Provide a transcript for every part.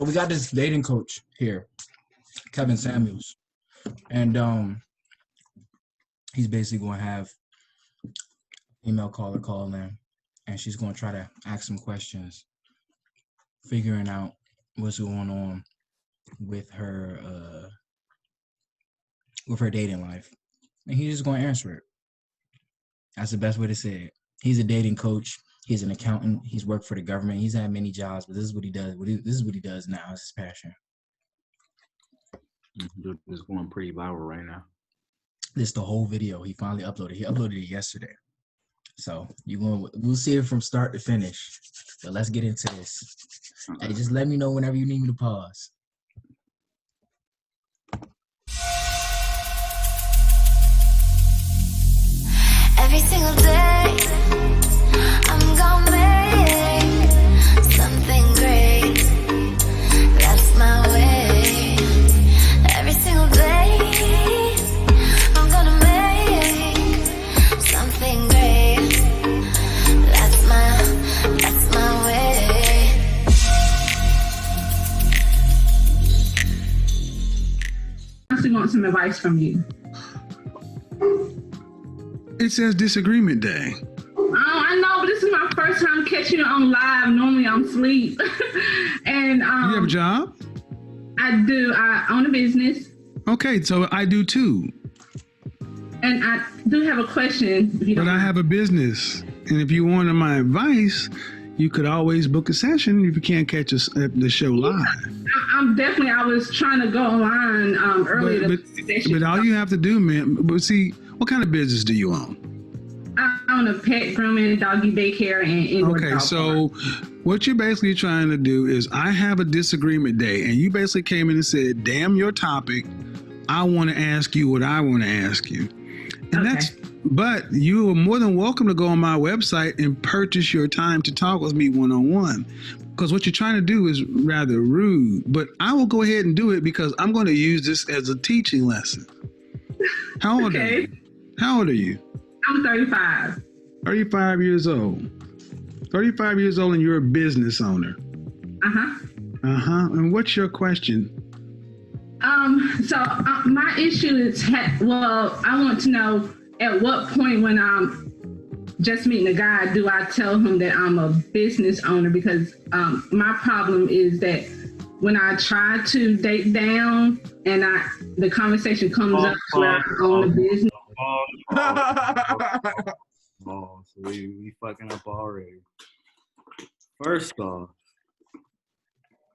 So we got this dating coach here, Kevin Samuels, and he's basically going to have female caller call in, and she's going to try to ask some questions, figuring out what's going on with her dating life, and he's just going to answer it. That's the best way to say it. He's a dating coach. He's an accountant. He's worked for the government. He's had many jobs, but this is what he does. This is what he does now. It's his passion. It's going pretty viral right now. This is the whole video he finally uploaded. He uploaded it yesterday. So we'll see it from start to finish. But let's get into this. Hey, just let me know whenever you need me to pause. Every single day, I'm gonna make something great. That's my way. Every single day, I'm gonna make something great. That's my way. I actually want some advice from you. It says disagreement day. Oh, I know, but this is my first time catching you on live. Normally I'm asleep. And You have a job? I do. I own a business. Okay, so I do too. And I do have a question. If you But don't I have a business. And if you wanted my advice, you could always book a session if you can't catch us at the show live. I was trying to go online earlier. But all you have to do, man, but see, what kind of business do you own? I own a pet grooming, doggy daycare, and indoor Okay, dog so what you're basically trying to do is I have a disagreement day, and you basically came in and said, damn your topic, I want to ask you what I want to ask you. And but you are more than welcome to go on my website and purchase your time to talk with me one-on-one. Because what you're trying to do is rather rude, but I will go ahead and do it because I'm going to use this as a teaching lesson. How old are you? How old are you? I'm 35. 35 years old. 35 years old and you're a business owner. Uh-huh. And what's your question? My issue is, I want to know at what point when I'm just meeting a guy, do I tell him that I'm a business owner? Because my problem is that when I try to date down and the conversation comes up where I own a business. So we fucking up already. First off,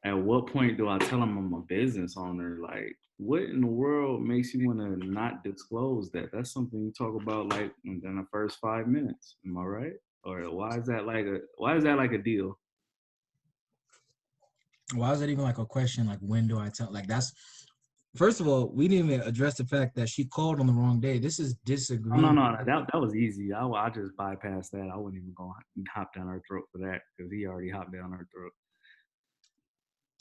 at what point do I tell him I'm a business owner? Like, what in the world makes you want to not disclose that? That's something you talk about like in the first 5 minutes. Am I right? Or why is that like a deal? Why is that even like a question? Like, when do I tell? Like, that's first of all, we didn't even address the fact that she called on the wrong day. This is disagreement. No, that was easy. I just bypassed that. I wouldn't even go hop down her throat for that because he already hopped down her throat.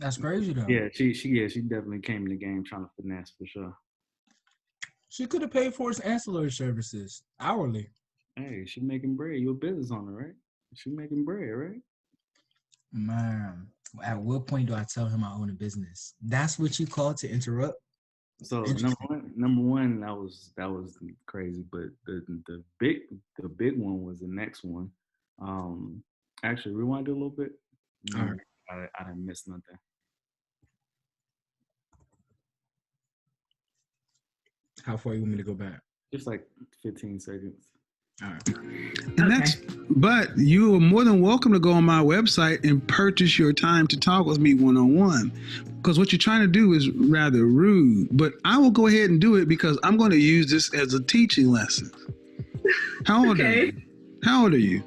That's crazy though. Yeah, she definitely came in the game trying to finesse for sure. She could have paid for his ancillary services hourly. Hey, she making bread. You a business owner, right? She making bread, right? Man, at what point do I tell him I own a business? That's what you call to interrupt. So number one, that was crazy. But the big one was the next one. Actually, rewind it a little bit. All right. I didn't miss nothing. How far you want me to go back? Just like 15 seconds. All right. And but you are more than welcome to go on my website and purchase your time to talk with me one-on-one. Because what you're trying to do is rather rude, but I will go ahead and do it because I'm going to use this as a teaching lesson. How old are you? How old are you?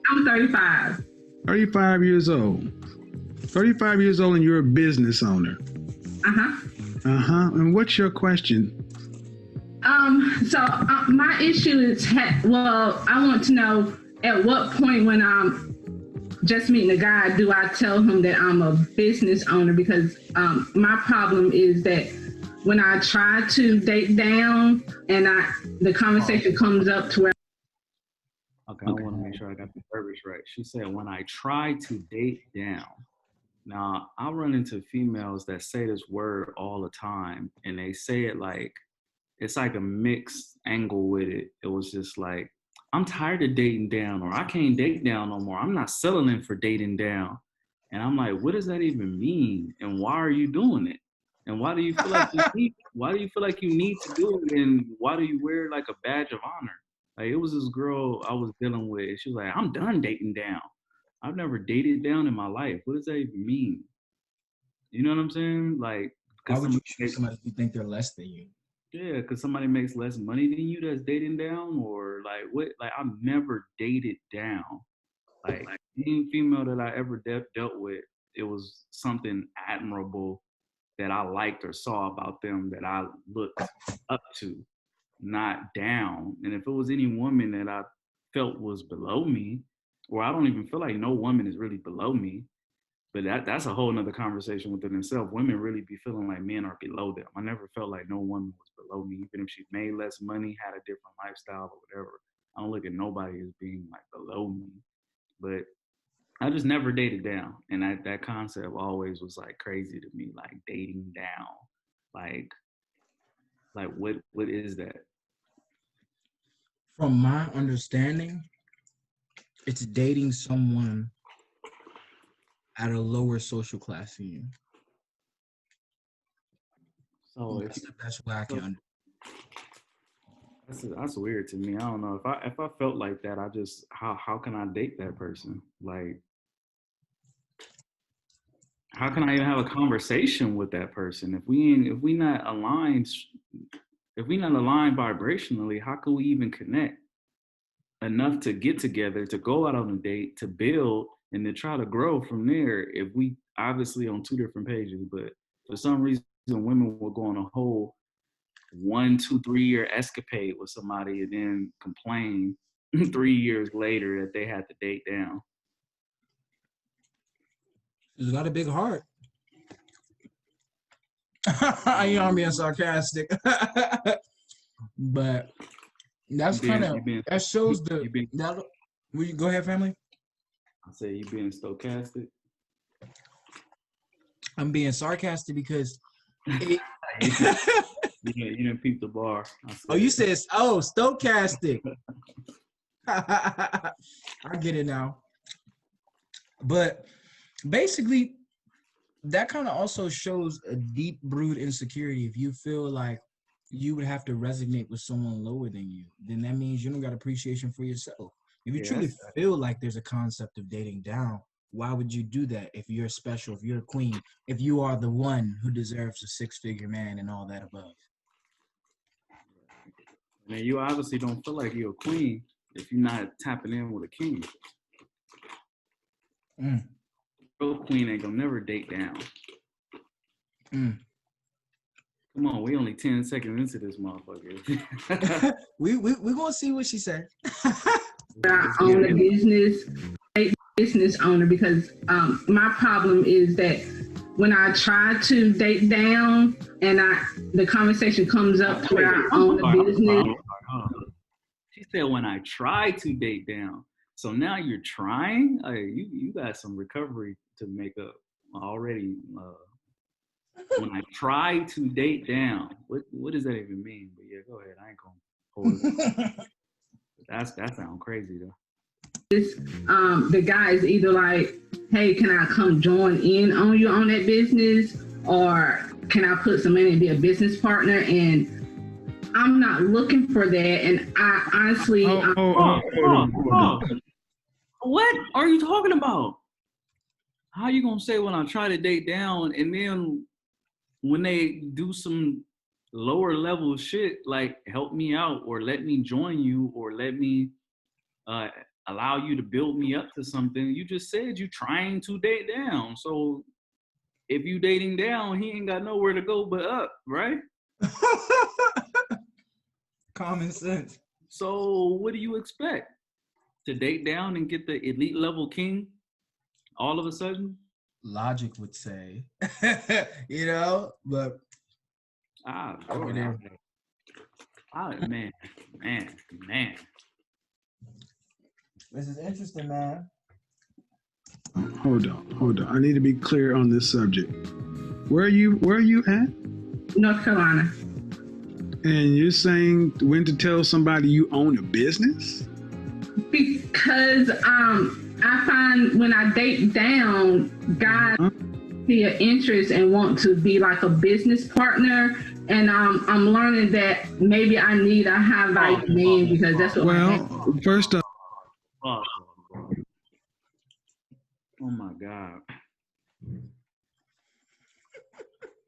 I'm 35. 35 years old. 35 years old and you're a business owner. And what's your question? My issue is, I want to know at what point when I'm just meeting a guy, do I tell him that I'm a business owner? Because my problem is that when I try to date down and the conversation comes up to where. Okay, I want to make sure I got the verbiage right. She said, when I try to date down. Now, I run into females that say this word all the time, and they say it like it's like a mixed angle with it. It was just like, I'm tired of dating down, or I can't date down no more. I'm not settling for dating down. And I'm like, what does that even mean? And why are you doing it? And why do you feel like why do you feel like you need to do it? And why do you wear like a badge of honor? Like it was this girl I was dealing with. She was like, I'm done dating down. I've never dated down in my life. What does that even mean? You know what I'm saying? Like, Why because would you choose somebody if you think they're less than you? yeah, because somebody makes less money than you that's dating down, or like what? Like I've never dated down. Like any female that I ever dealt with, it was something admirable that I liked or saw about them that I looked up to, not down. And if it was any woman that I felt was below me, or I don't even feel like no woman is really below me, but that's a whole nother conversation within itself. Women really be feeling like men are below them. I never felt like no woman was below me, even if she made less money, had a different lifestyle or whatever. I don't look at nobody as being like below me. But I just never dated down. And that concept always was like crazy to me, like dating down. Like what is that? From my understanding, it's dating someone at a lower social class than you. So That's the best way I can. That's weird to me. I don't know if I felt like that. I just how can I date that person? Like, how can I even have a conversation with that person if we not aligned? If we not aligned vibrationally, how can we even connect enough to get together, to go out on a date, to build, and to try to grow from there? If we obviously on two different pages, but for some reason women will go on a whole 1, 2, 3 year escapade with somebody and then complain 3 years later that they had to date down. She's got a big heart. You know, I'm being sarcastic. But that's kind of, that shows the, will you go ahead, family? I say you being stochastic. I'm being sarcastic because you didn't peep the bar. Oh, you said, oh, stochastic. I get it now. But basically, that kind of also shows a deep brood insecurity. If you feel like you would have to resonate with someone lower than you, then that means you don't got appreciation for yourself. If you truly feel like there's a concept of dating down, why would you do that if you're special, if you're a queen, if you are the one who deserves a six-figure man and all that above? Man, you obviously don't feel like you're a queen if you're not tapping in with a king. Real queen ain't gonna never date down. Come on, we only 10 seconds into this motherfucker. we gonna see what she said. I own a business owner because my problem is that when I try to date down and the conversation comes up to where I own a business. She said when I try to date down. So now you're trying? You got some recovery to make up already. When I try to date down, what does that even mean? But yeah, go ahead. I ain't gonna hold it. That sounds crazy though. The guy is either like, hey, can I come join in on you on that business, or can I put some money and be a business partner? And I'm not looking for that. And I honestly, what are you talking about? How you gonna say when I try to date down, and then when they do some lower level shit like help me out or let me join you or let me allow you to build me up to something? You just said you trying to date down. So if you dating down, he ain't got nowhere to go but up, right? Common sense. So what do you expect? To date down and get the elite level king all of a sudden? Logic would say, you know, but man. This is interesting, man. Hold on. I need to be clear on this subject. Where are you at? North Carolina. And you're saying when to tell somebody you own a business? Because I find when I date down, guys see an interest and want to be like a business partner. And I'm learning that maybe I need a high value man because that's what. Well, first off, Oh my God.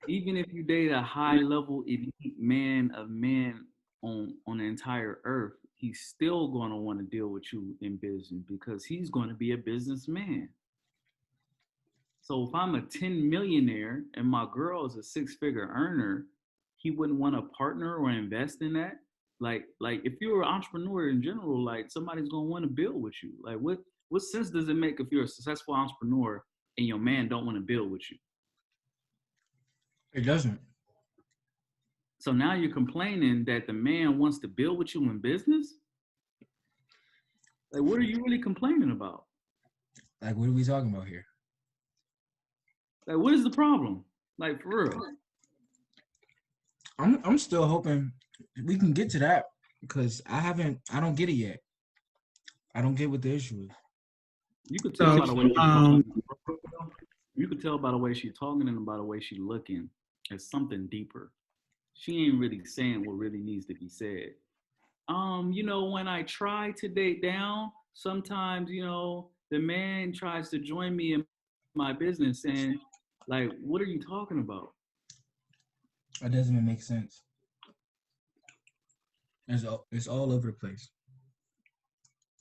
Even if you date a high level elite man of men on the entire earth, he's still going to want to deal with you in business because he's going to be a businessman. So if I'm a 10 millionaire and my girl is a 6-figure earner, he wouldn't want to partner or invest in that. Like if you're an entrepreneur in general, like somebody's going to want to build with you. Like what sense does it make if you're a successful entrepreneur and your man don't want to build with you? It doesn't. So now you're complaining that the man wants to build with you in business? Like, what are you really complaining about? Like, what are we talking about here? Like, what is the problem? Like, for real. I'm still hoping we can get to that because I don't get it yet. I don't get what the issue is. You could tell by the way she's talking. You could tell by the way she's talking and by the way she's looking. It's something deeper. She ain't really saying what really needs to be said. When I try to date down, sometimes, the man tries to join me in my business and like, what are you talking about? That doesn't even make sense. It's all over the place.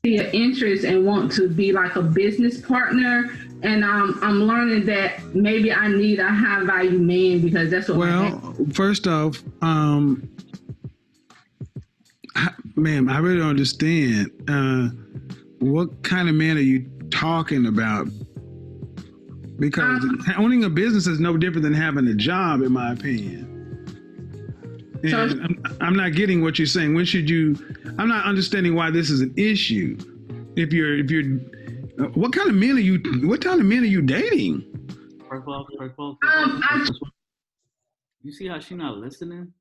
See an interest and want to be like a business partner, and I'm learning that maybe I need a high value man because that's what. Well, first off, ma'am, I really don't understand. What kind of man are you talking about? Because owning a business is no different than having a job, in my opinion. And I'm not getting what you're saying. I'm not understanding why this is an issue. If you're, what kind of men are you dating? First of all, you see how she's not listening?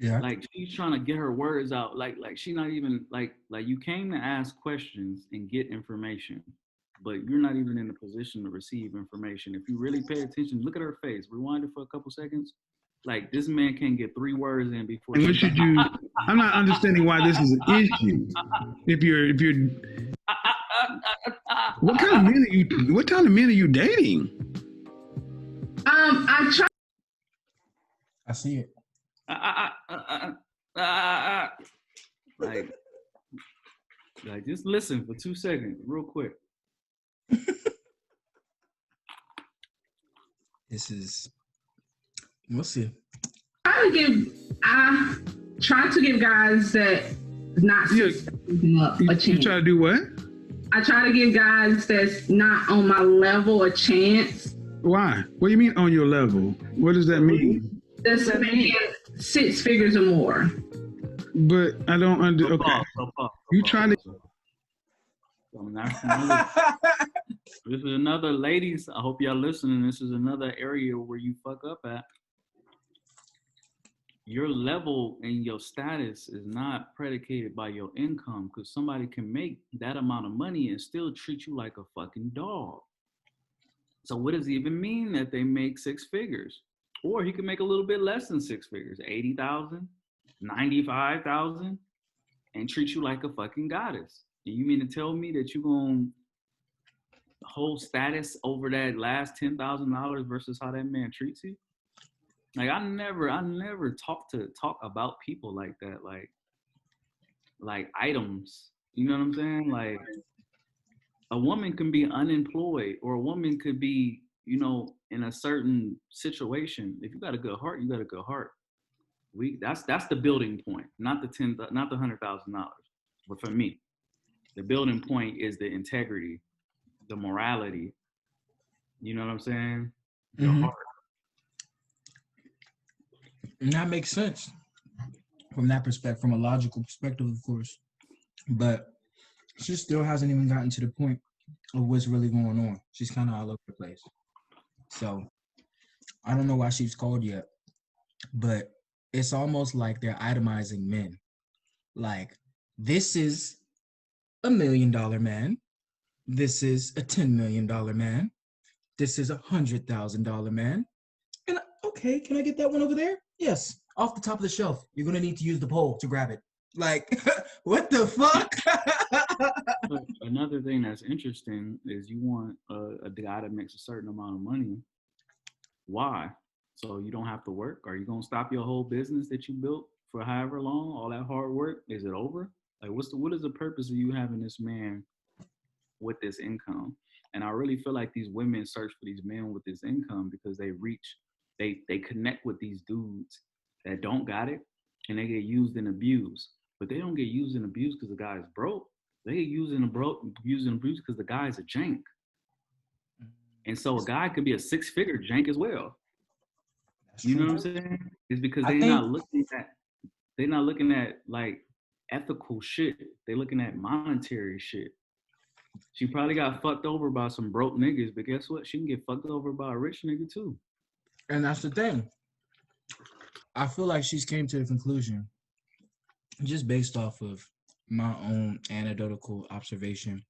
Yeah. Like she's trying to get her words out. Like she's not even like you came to ask questions and get information, but you're not even in a position to receive information. If you really pay attention, look at her face. Rewind it for a couple seconds. Like this man can't get 3 words in before. And I'm not understanding why this is an issue. If you're, what kind of men are you dating? I try. I see it. Like just listen for 2 seconds, real quick. We'll see. I try to give guys that not You a chance. You try to do what? I try to give guys that's not on my level a chance. Why? What do you mean on your level? What does that mean? That's making 6 figures or more. But I don't okay. You try to. This is another, ladies, I hope y'all listening. This is another area where you fuck up at. Your level and your status is not predicated by your income, because somebody can make that amount of money and still treat you like a fucking dog. So what does it even mean that they make 6 figures? Or he could make a little bit less than 6 figures, 80,000, 95,000, and treat you like a fucking goddess. And you mean to tell me that you're going to hold status over that last $10,000 versus how that man treats you? Like I never talk about people like that, like items. You know what I'm saying? Like a woman can be unemployed, or a woman could be, in a certain situation. If you got a good heart, you got a good heart. That's the building point, not the $100,000. But for me, the building point is the integrity, the morality. You know what I'm saying? Your heart. And that makes sense from that perspective, from a logical perspective, of course. But she still hasn't even gotten to the point of what's really going on. She's kind of all over the place. So I don't know why she's called yet, but it's almost like they're itemizing men. Like, this is $1 million man. This is a $10 million man. This is $100,000 man. And okay, can I get that one over there? Yes, off the top of the shelf. You're gonna need to use the pole to grab it. Like, what the fuck? But another thing that's interesting is you want a guy that makes a certain amount of money. Why? So you don't have to work? Are you gonna stop your whole business that you built for however long? All that hard work, is it over? Like, what is the purpose of you having this man with this income? And I really feel like these women search for these men with this income because they connect with these dudes that don't got it, and they get used and abused. But they don't get used and abused because the guy is broke. They get used and abused because the guy is a jank. And so a guy could be a six-figure jank as well. You know what I'm saying? It's because they're not looking at like ethical shit. They're looking at monetary shit. She probably got fucked over by some broke niggas, but guess what? She can get fucked over by a rich nigga too. And that's the thing. I feel like she's came to the conclusion, just based off of my own anecdotal observation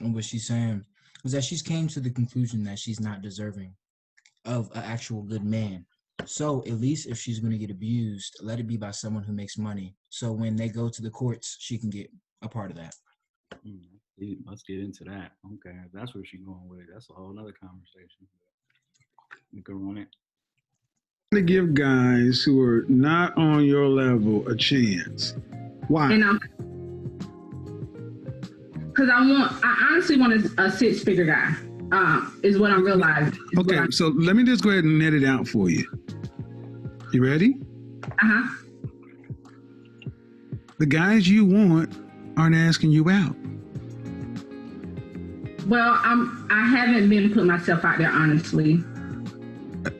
and what she's saying, is that she's came to the conclusion that she's not deserving of an actual good man. So at least if she's going to get abused, let it be by someone who makes money. So when they go to the courts, she can get a part of that. Let's get into that. Okay, if that's where she's going with it. That's a whole nother conversation. You can run it. To give guys who are not on your level a chance. Why? Because I honestly want a six-figure guy. Is what I'm realizing. Okay, so let me just go ahead and net it out for you. You ready? Uh-huh. The guys you want aren't asking you out. Well, I haven't been putting myself out there, honestly.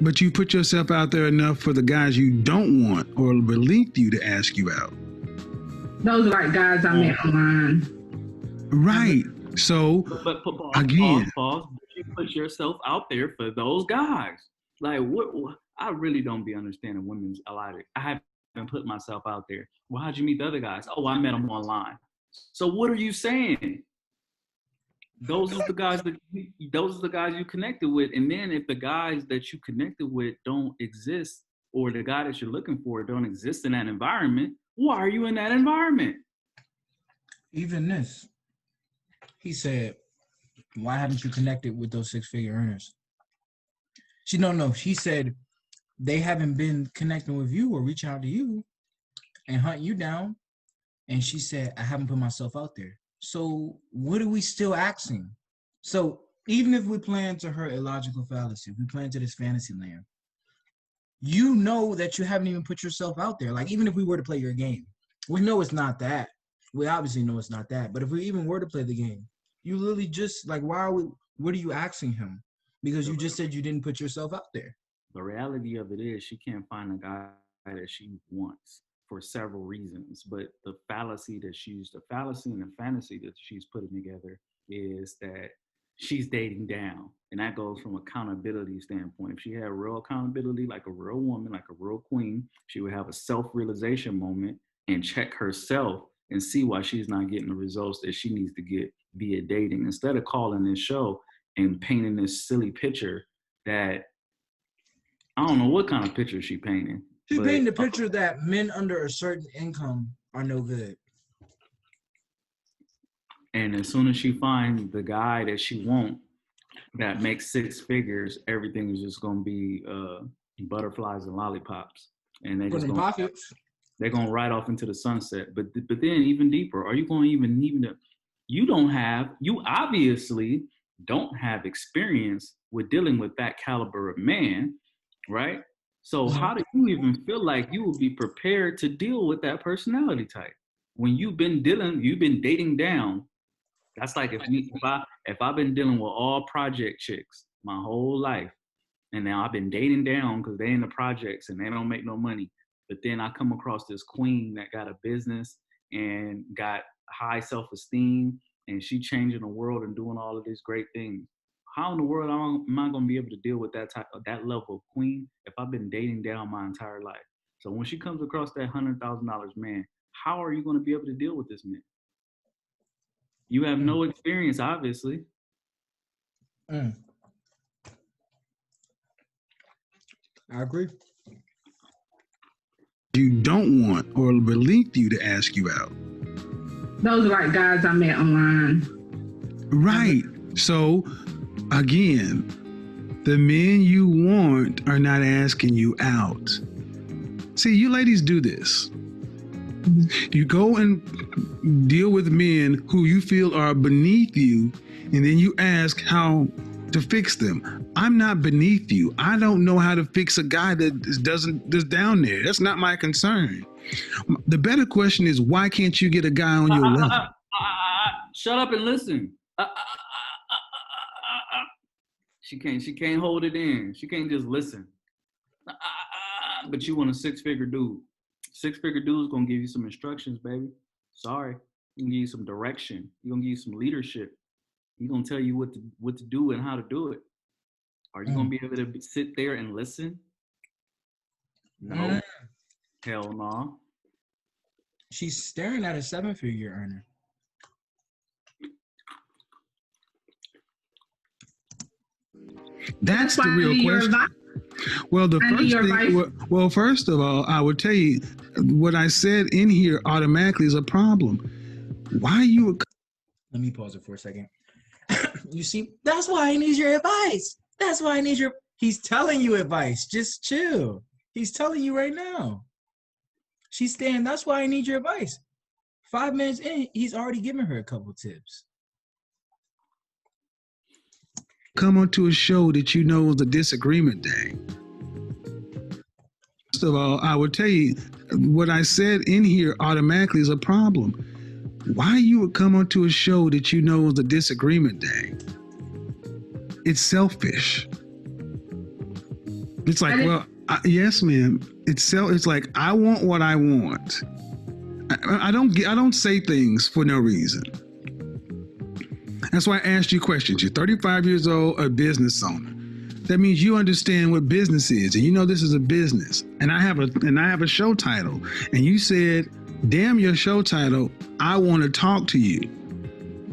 But you put yourself out there enough for the guys you don't want or beneath you to ask you out. Those are like guys I met online. Right. So, but again, pause. You put yourself out there for those guys. Like, what? I really don't be understanding women's a lot of it. I haven't put myself out there. Well, how'd you meet the other guys? Oh, I met them online. So what are you saying? Those are the guys you connected with. And then if the guys that you connected with don't exist, or the guy that you're looking for don't exist in that environment, why are you in that environment? Even this, he said, why haven't you connected with those six-figure earners? She said, they haven't been connecting with you or reaching out to you and hunt you down. And she said, I haven't put myself out there. So what are we still asking? So even if we play into her illogical fallacy, we play into this fantasy land, you know that you haven't even put yourself out there. Like, even if we were to play your game, we know it's not that. We obviously know it's not that. But if we even were to play the game, you literally just, like, what are you asking him? Because you just said you didn't put yourself out there. The reality of it is she can't find a guy that she wants for several reasons. But the fallacy and the fantasy that she's putting together is that she's dating down. And that goes from accountability standpoint. If she had real accountability, like a real woman, like a real queen, she would have a self-realization moment and check herself and see why she's not getting the results that she needs to get via dating. Instead of calling this show and painting this silly picture that I don't know what kind of picture she painting. She painted the picture that men under a certain income are no good. And as soon as she finds the guy that she wants that makes six figures, everything is just gonna be butterflies and lollipops, and they're gonna ride off into the sunset. But then even deeper, are you going to even you obviously don't have experience with dealing with that caliber of man, right? So how do you even feel like you will be prepared to deal with that personality type when you've been dating down? That's like if I've been dealing with all project chicks my whole life, and now I've been dating down because they in the projects and they don't make no money. But then I come across this queen that got a business and got high self-esteem and she changing the world and doing all of these great things. How in the world am I gonna be able to deal with that level of queen if I've been dating down my entire life? So when she comes across that $100,000 man, how are you gonna be able to deal with this man? You have no experience, obviously. I agree. You don't want or beneath you to ask you out. Those are like guys I met online. Right. So again, the men you want are not asking you out. See, you ladies do this. You go and deal with men who you feel are beneath you, and then you ask how to fix them. I'm not beneath you. I don't know how to fix a guy that's down there. That's not my concern. The better question is, why can't you get a guy on your level? Shut up and listen. She can't hold it in. She can't just listen. But you want a six-figure dude. Six-figure dude is gonna give you some instructions, baby. Sorry, he can give you some direction. He's gonna give you some leadership. He's gonna tell you what to do and how to do it. Are you gonna be able to sit there and listen? No. Hell no. She's staring at a 7-figure earner. That's the real question. Well, first of all, I would tell you what I said in here automatically is a problem. Why you? Let me pause it for a second. You see, that's why I need your advice. That's why I need your. He's telling you advice. Just chill. He's telling you right now. She's saying, that's why I need your advice. 5 minutes in, he's already given her a couple tips. Come onto a show that you know is a disagreement day. First of all, I would tell you what I said in here automatically is a problem. Why you would come onto a show that you know is a disagreement day? It's selfish. It's like, yes, ma'am. It's like, I want what I want. I don't say things for no reason. That's why I asked you questions. You're 35 years old, a business owner. That means you understand what business is, and you know this is a business. And I have a show title. And you said, "Damn your show title, I want to talk to you."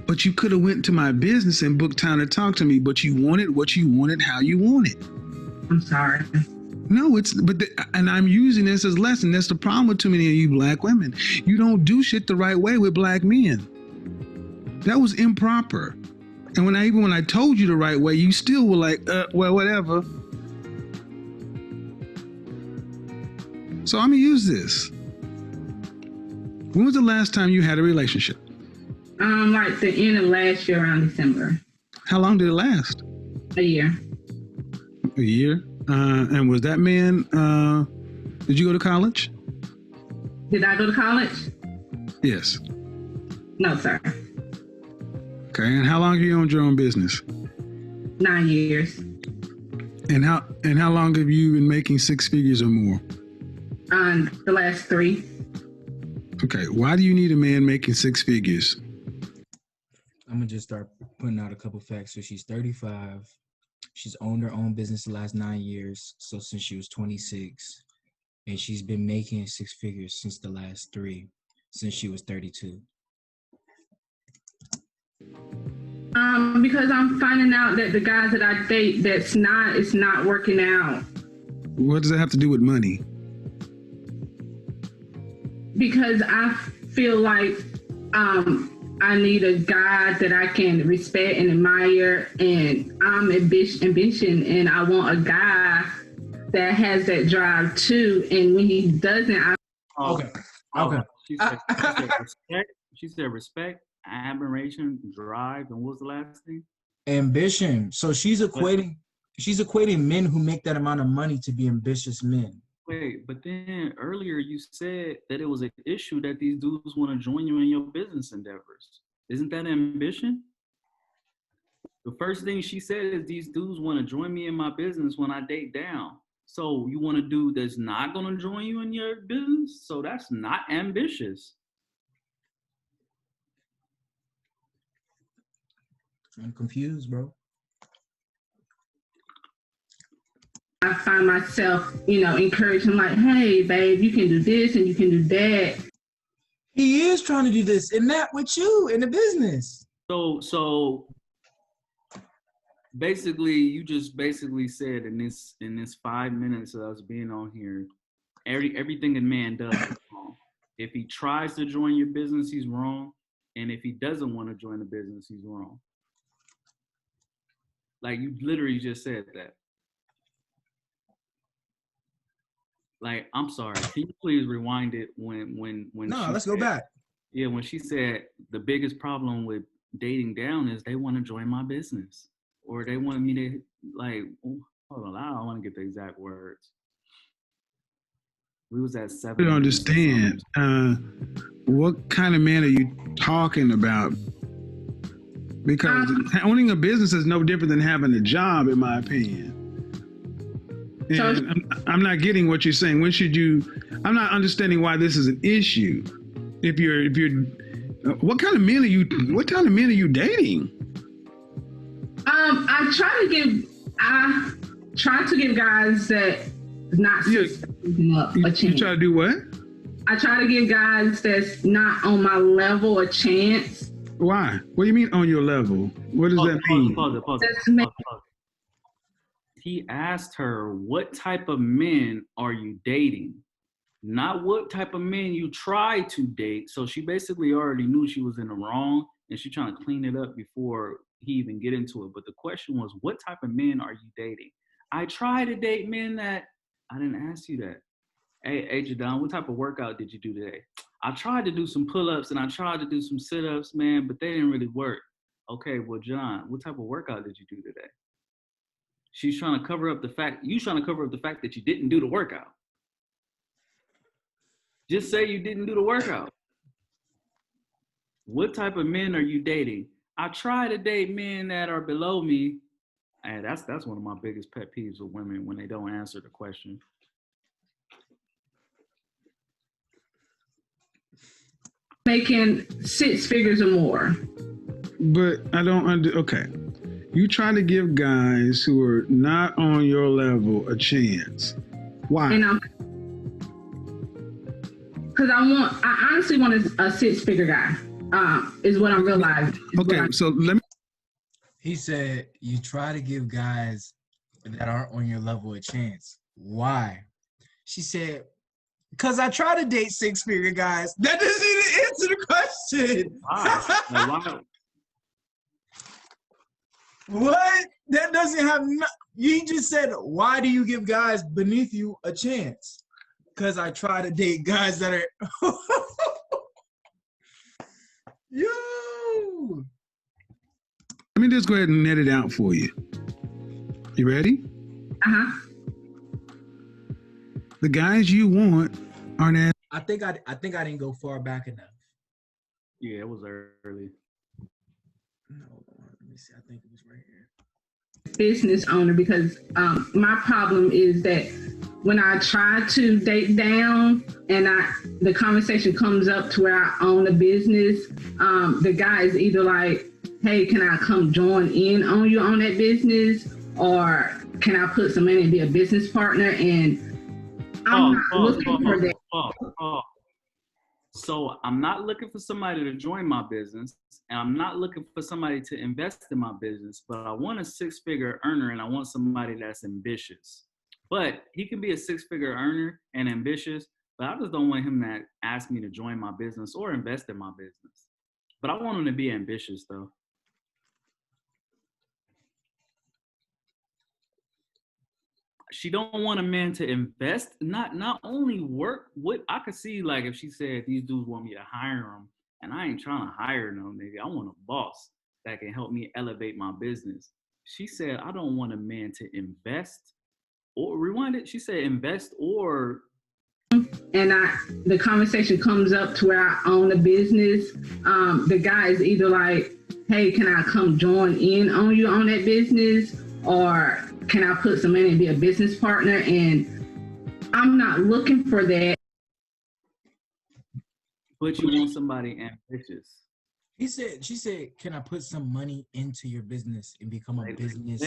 But you could have went to my business and booked time to talk to me, but you wanted what you wanted, how you wanted. I'm sorry. No, and I'm using this as a lesson. That's the problem with too many of you black women. You don't do shit the right way with black men. That was improper. And when I told you the right way, you still were like, well, whatever. So I'm gonna use this. When was the last time you had a relationship? Like the end of last year around December. How long did it last? A year. A year? And was that man, did you go to college? Did I go to college? Yes. No, sir. Okay, and how long have you owned your own business? 9 years. And how long have you been making 6 figures or more? The last 3. Okay, why do you need a man making 6 figures? I'm gonna just start putting out a couple facts. So she's 35. She's owned her own business the last 9 years. So since she was 26, and she's been making 6 figures since the last 3, since she was 32. Because I'm finding out that the guys that I date, it's not working out. What does that have to do with money? Because I feel like I need a guy that I can respect and admire, and I'm ambition, and I want a guy that has that drive too. And when he doesn't, Okay. She said respect, admiration, drive, and what was the last thing? Ambition. So she's equating men who make that amount of money to be ambitious men. Wait, but then earlier you said that it was an issue that these dudes want to join you in your business endeavors. Isn't that ambition? The first thing she said is these dudes want to join me in my business when I date down. So you want a dude that's not going to join you in your business? So that's not ambitious. I'm confused, bro. I find myself, encouraging like, hey, babe, you can do this and you can do that. He is trying to do this and that with you in the business. So basically, you just basically said in this 5 minutes of us being on here, everything a man does is wrong. If he tries to join your business, he's wrong. And if he doesn't want to join the business, he's wrong. Like, you literally just said that. Like, I'm sorry. Can you please rewind it when No, let's go back. Yeah, when she said the biggest problem with dating down is they want to join my business. Or they want me to, like, hold on, I don't want to get the exact words. We was at 7. I don't understand. What kind of man are you talking about? Because owning a business is no different than having a job, in my opinion. And I'm not getting what you're saying. I'm not understanding why this is an issue. What kind of men are you dating? I try to give guys that not a chance. You try to do what? I try to give guys that's not on my level a chance. Why? What do you mean on your level? What does that mean? Pause. He asked her, what type of men are you dating? Not what type of men you try to date. So she basically already knew she was in the wrong, and she's trying to clean it up before he even get into it. But the question was, what type of men are you dating? I try to date men that, I didn't ask you that. Hey, Jadon, what type of workout did you do today? I tried to do some pull-ups and I tried to do some sit-ups, man, but they didn't really work. Okay, well, John, what type of workout did you do today? She's trying to cover up the fact, that you didn't do the workout. Just say you didn't do the workout. What type of men are you dating? I try to date men that are below me. And that's one of my biggest pet peeves with women, when they don't answer the question. Making 6 figures or more. But I don't okay. You try to give guys who are not on your level a chance. Why? Because I honestly want a 6-figure guy. Is what I'm realizing. So let me. He said you try to give guys that aren't on your level a chance. Why? She said, because I try to date 6-figure guys. That doesn't even answer the question. Why? What? That doesn't have you just said, why do you give guys beneath you a chance? Because I try to date guys that are Yo. Let me just go ahead and net it out for you. You ready? Uh-huh. The guys you want aren't as. I think I didn't go far back enough. Yeah, it was early. No, let me see. I think it was right here. Business owner, because my problem is that when I try to date down and the conversation comes up to where I own a business, the guy is either like, hey, can I come join in on you on that business, or can I put some money and be a business partner? And I'm not looking for that. So I'm not looking for somebody to join my business, and I'm not looking for somebody to invest in my business, but I want a 6-figure earner, and I want somebody that's ambitious. But he can be a 6-figure earner and ambitious, but I just don't want him to ask me to join my business or invest in my business. But I want him to be ambitious, though. She don't want a man to invest, not only work. What I could see, like, if she said these dudes want me to hire them, and I ain't trying to hire no nigga. I want a boss that can help me elevate my business. She said, I don't want a man to invest, or rewind it. She said invest or. And the conversation comes up to where I own a business. The guy is either like, hey, can I come join in on you on that business, or can I put some money and be a business partner? And I'm not looking for that. But you want somebody ambitious. She said, can I put some money into your business and become a business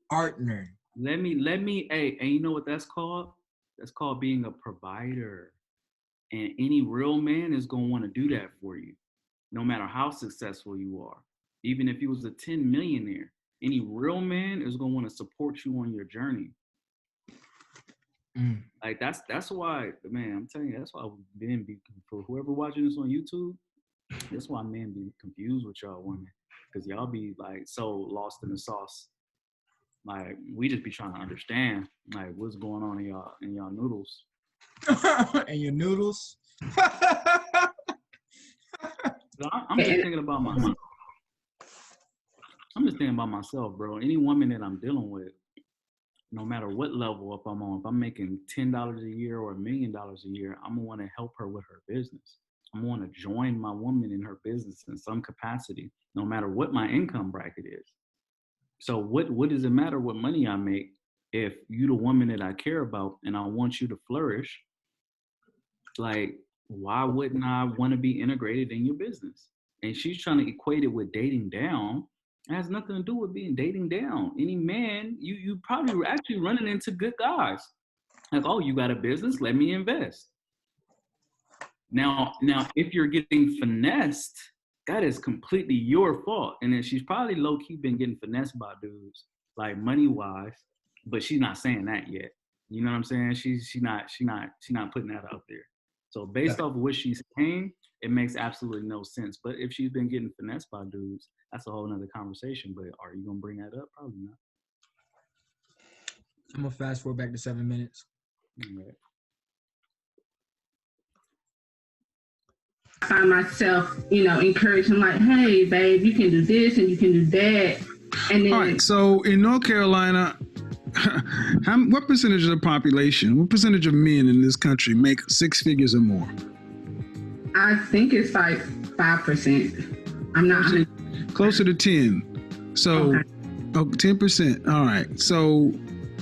partner? Let me, hey, and you know what that's called? That's called being a provider. And any real man is going to want to do that for you, no matter how successful you are. Even if you was a 10 millionaire, any real man is going to want to support you on your journey. Like that's why, man, I'm telling you, that's why men be, for whoever watching this on YouTube, that's why men be confused with y'all women, because y'all be like so lost in the sauce. Like we just be trying to understand like what's going on in y'all noodles. And your noodles. I'm just thinking about myself. I'm just thinking about myself, bro. Any woman that I'm dealing with, no matter what level up I'm on, if I'm making $10 a year or $1 million a year, I'm gonna want to help her with her business. I'm gonna want to join my woman in her business in some capacity, no matter what my income bracket is. So what does it matter what money I make if you the woman that I care about and I want you to flourish? Like, why wouldn't I want to be integrated in your business? And she's trying to equate it with dating down. It has nothing to do with being dating down. Any man, you probably were actually running into good guys. Like, oh, you got a business? Let me invest. Now, if you're getting finessed, that is completely your fault. And then she's probably low-key been getting finessed by dudes, like money-wise, but she's not saying that yet. You know what I'm saying? She's not putting that out there. So based off of what she's saying, it makes absolutely no sense. But if she's been getting finessed by dudes, that's a whole nother conversation. But are you gonna bring that up? Probably not. I'm gonna fast forward back to 7 minutes. Right. I find myself, encouraging like, hey, babe, you can do this and you can do that. And then, all right, so in North Carolina, what percentage of the population, what percentage of men in this country make 6 figures or more? I think it's like 5%. I'm not closer to 10. So, okay. 10%. All right. So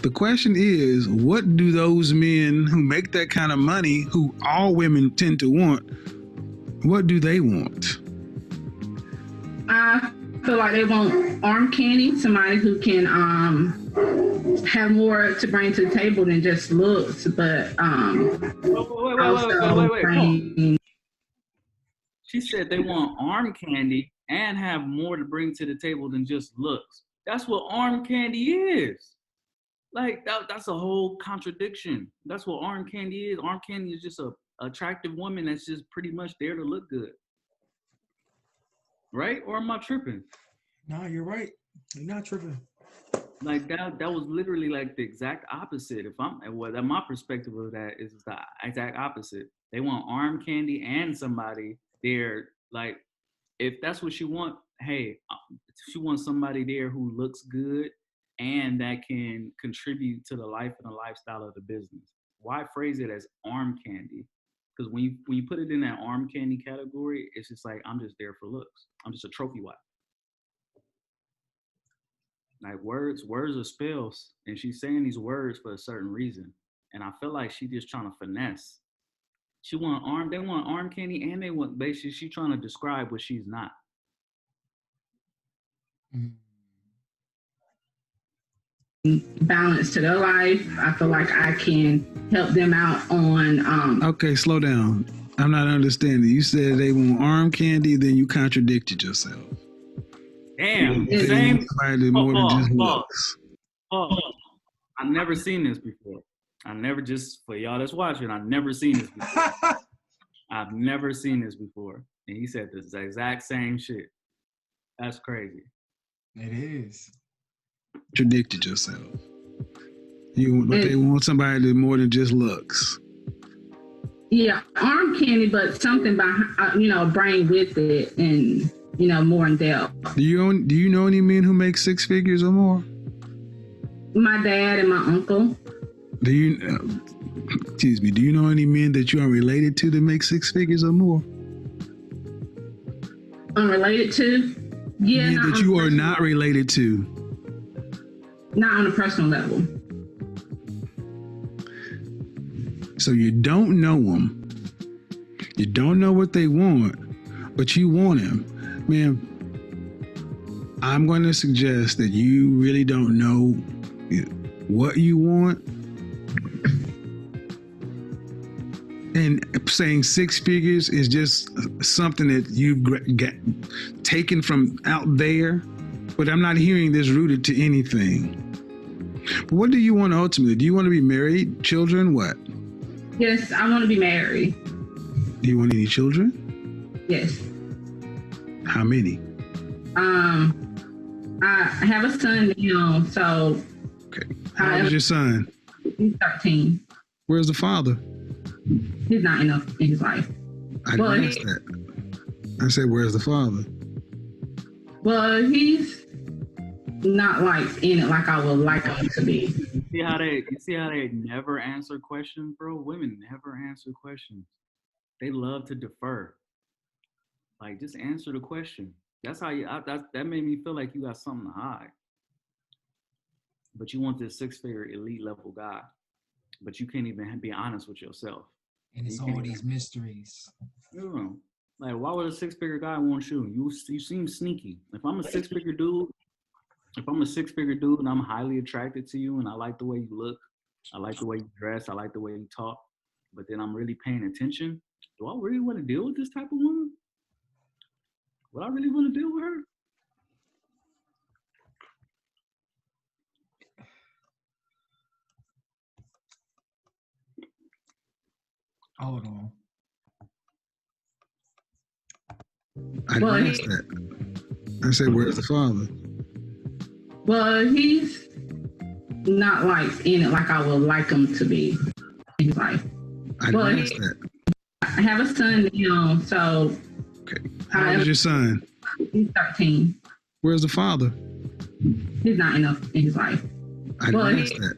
the question is, what do those men who make that kind of money, who all women tend to want, what do they want? I feel like they want arm candy, somebody who can have more to bring to the table than just looks, but wait. She said they want arm candy and have more to bring to the table than just looks. That's what arm candy is. Like that's a whole contradiction. That's what arm candy is. Arm candy is just a attractive woman that's just pretty much there to look good. Right? Or am I tripping? No, you're right. You're not tripping. Like that was literally like the exact opposite. My perspective of that is the exact opposite. They want arm candy and somebody there. Like, if that's what she want, hey, she wants somebody there who looks good and that can contribute to the life and the lifestyle of the business. Why phrase it as arm candy? Because when you put it in that arm candy category, it's just like, I'm just there for looks. I'm just a trophy wife. Like words are spells, and she's saying these words for a certain reason. And I feel like she's just trying to finesse. They want arm candy, and they want, basically she's trying to describe what she's not. Balance to their life. I feel like I can help them out on Okay, slow down. I'm not understanding. You said they want arm candy, then you contradicted yourself. Damn. Same. More than just looks. I've never seen this before. For y'all that's watching, I've never seen this before. I've never seen this before. And he said the exact same shit. That's crazy. It is. Contradicted yourself. They want somebody that more than just looks. Yeah, arm candy, but something behind, brain with it, and more in depth. Do you know any men who make 6 figures or more? My dad and my uncle. Do you know any men that you are related to that make 6 figures or more? Unrelated to? Yeah. Men that you are not related to. Not on a personal level. So you don't know them. You don't know what they want, but you want him. Ma'am, I'm going to suggest that you really don't know what you want. And saying six figures is just something that you've got taken from out there. But I'm not hearing this rooted to anything. But what do you want ultimately? Do you want to be married, children, what? Yes, I want to be married. Do you want any children? Yes. How many? I have a son now, so. Okay. How old is your son? He's 13. Where's the father? He's not enough in his life. I didn't ask that. I said, where's the father? Well, he's not like in it like I would like him to be. You see how they never answer questions, bro? Women never answer questions. They love to defer. Like, just answer the question. That's how that made me feel like you got something to hide. But you want this six-figure elite level guy, but you can't even be honest with yourself. And it's all these mysteries. You know, like, why would a six-figure guy want you? You seem sneaky. If I'm a six-figure dude and I'm highly attracted to you and I like the way you look, I like the way you dress, I like the way you talk, but then I'm really paying attention, do I really want to deal with this type of woman? Would I really want to deal with her? Hold on. I didn't ask that. I said, where's the father? Well, he's not like in it like I would like him to be in his life. I didn't ask that. I have a son now, so. Okay. How old is your son? He's 13. Where's the father? He's not enough in his life. I didn't ask that.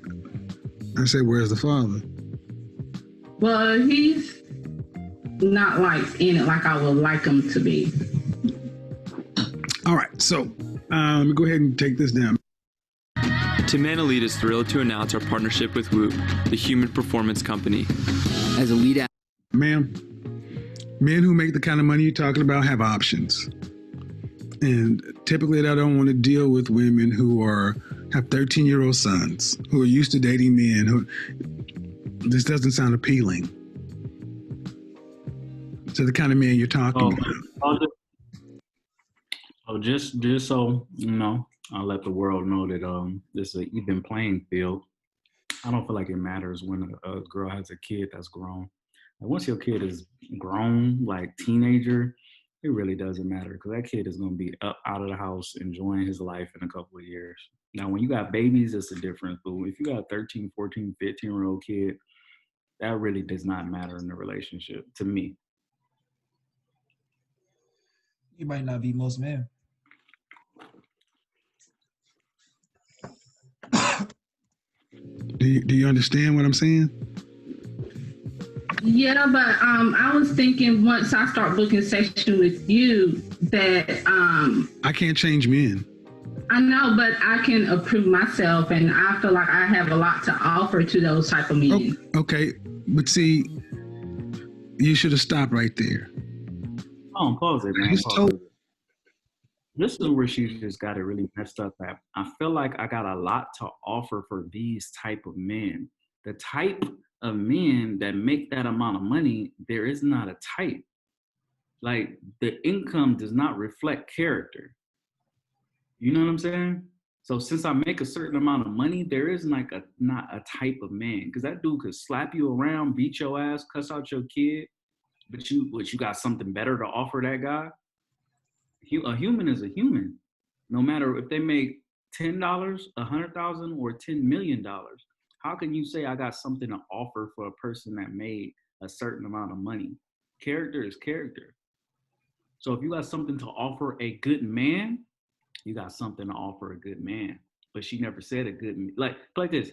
I said, where's the father? Well, he's not like in it like I would like him to be. All right, so let me go ahead and take this down. Tim and Elite is thrilled to announce our partnership with Whoop, the human performance company. As a lead Ma'am, men who make the kind of money you're talking about have options. And typically I don't want to deal with women who have 13-year-old sons, who are used to dating men. This doesn't sound appealing to the kind of man you're talking about. Just so you know, I'll let the world know that this is an even playing field. I don't feel like it matters when a girl has a kid that's grown. Like, once your kid is grown, like teenager, it really doesn't matter, because that kid is going to be up out of the house enjoying his life in a couple of years. Now, when you got babies, it's a different fool. If you got a 13, 14, 15-year-old kid, that really does not matter in the relationship to me. You might not be most men. Do you understand what I'm saying? Yeah, but I was thinking once I start booking session with you that I can't change men. I know, but I can approve myself, and I feel like I have a lot to offer to those type of meetings. Oh, okay, but see, you should have stopped right there. Oh, pause it, man. Pause it. This is where she just got it really messed up at. I feel like I got a lot to offer for these type of men. The type of men that make that amount of money, there is not a type. Like, the income does not reflect character. You know what I'm saying? So since I make a certain amount of money, there is like not a type of man, because that dude could slap you around, beat your ass, cuss out your kid, but you got something better to offer that guy. A human is a human, no matter if they make $10, $100,000, or $10 million. How can you say I got something to offer for a person that made a certain amount of money? Character is character. So if you got something to offer a good man, you got something to offer a good man. But she never said a good man. Like this.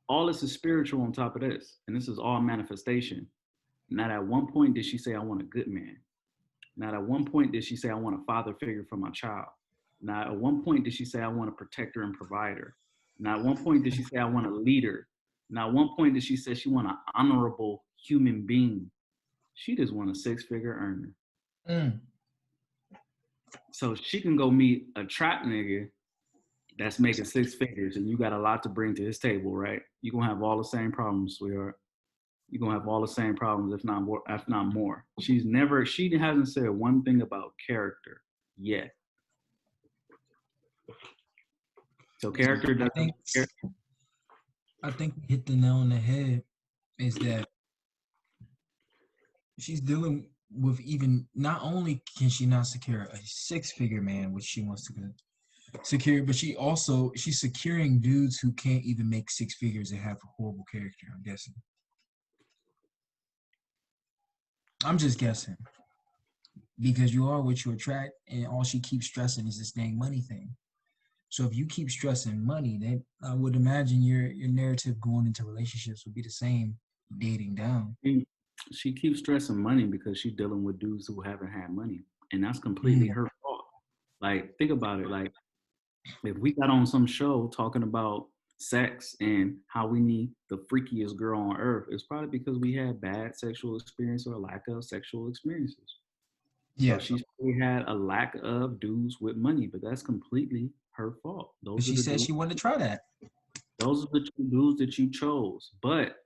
All this is spiritual on top of this. And this is all manifestation. Not at one point did she say, I want a good man. Not at one point did she say, I want a father figure for my child. Not at one point did she say, I want a protector and provider. Not at one point did she say, I want a leader. Not at one point did she say she want an honorable human being. She just want a six-figure earner. So she can go meet a trap nigga that's making 6 figures, and you got a lot to bring to his table, right? You're gonna have all the same problems, sweetheart. You're gonna have all the same problems, if not more, if not more. She hasn't said one thing about character yet. So character doesn't. I think we hit the nail on the head. Is that she's dealing with, even not only can she not secure a 6-figure man, which she wants to secure, but she's securing dudes who can't even make 6 figures and have a horrible character. I'm guessing. I'm just guessing, because you are what you attract, and all she keeps stressing is this dang money thing. So if you keep stressing money, then I would imagine your narrative going into relationships would be the same, dating down. She keeps stressing money because she's dealing with dudes who haven't had money, and that's completely her fault. Like, think about it. Like, if we got on some show talking about sex and how we need the freakiest girl on earth, it's probably because we had bad sexual experience or lack of sexual experiences. Yeah, so she's probably had a lack of dudes with money, but that's completely her fault. She said she wanted to try that. Those are the 2 dudes that you chose, but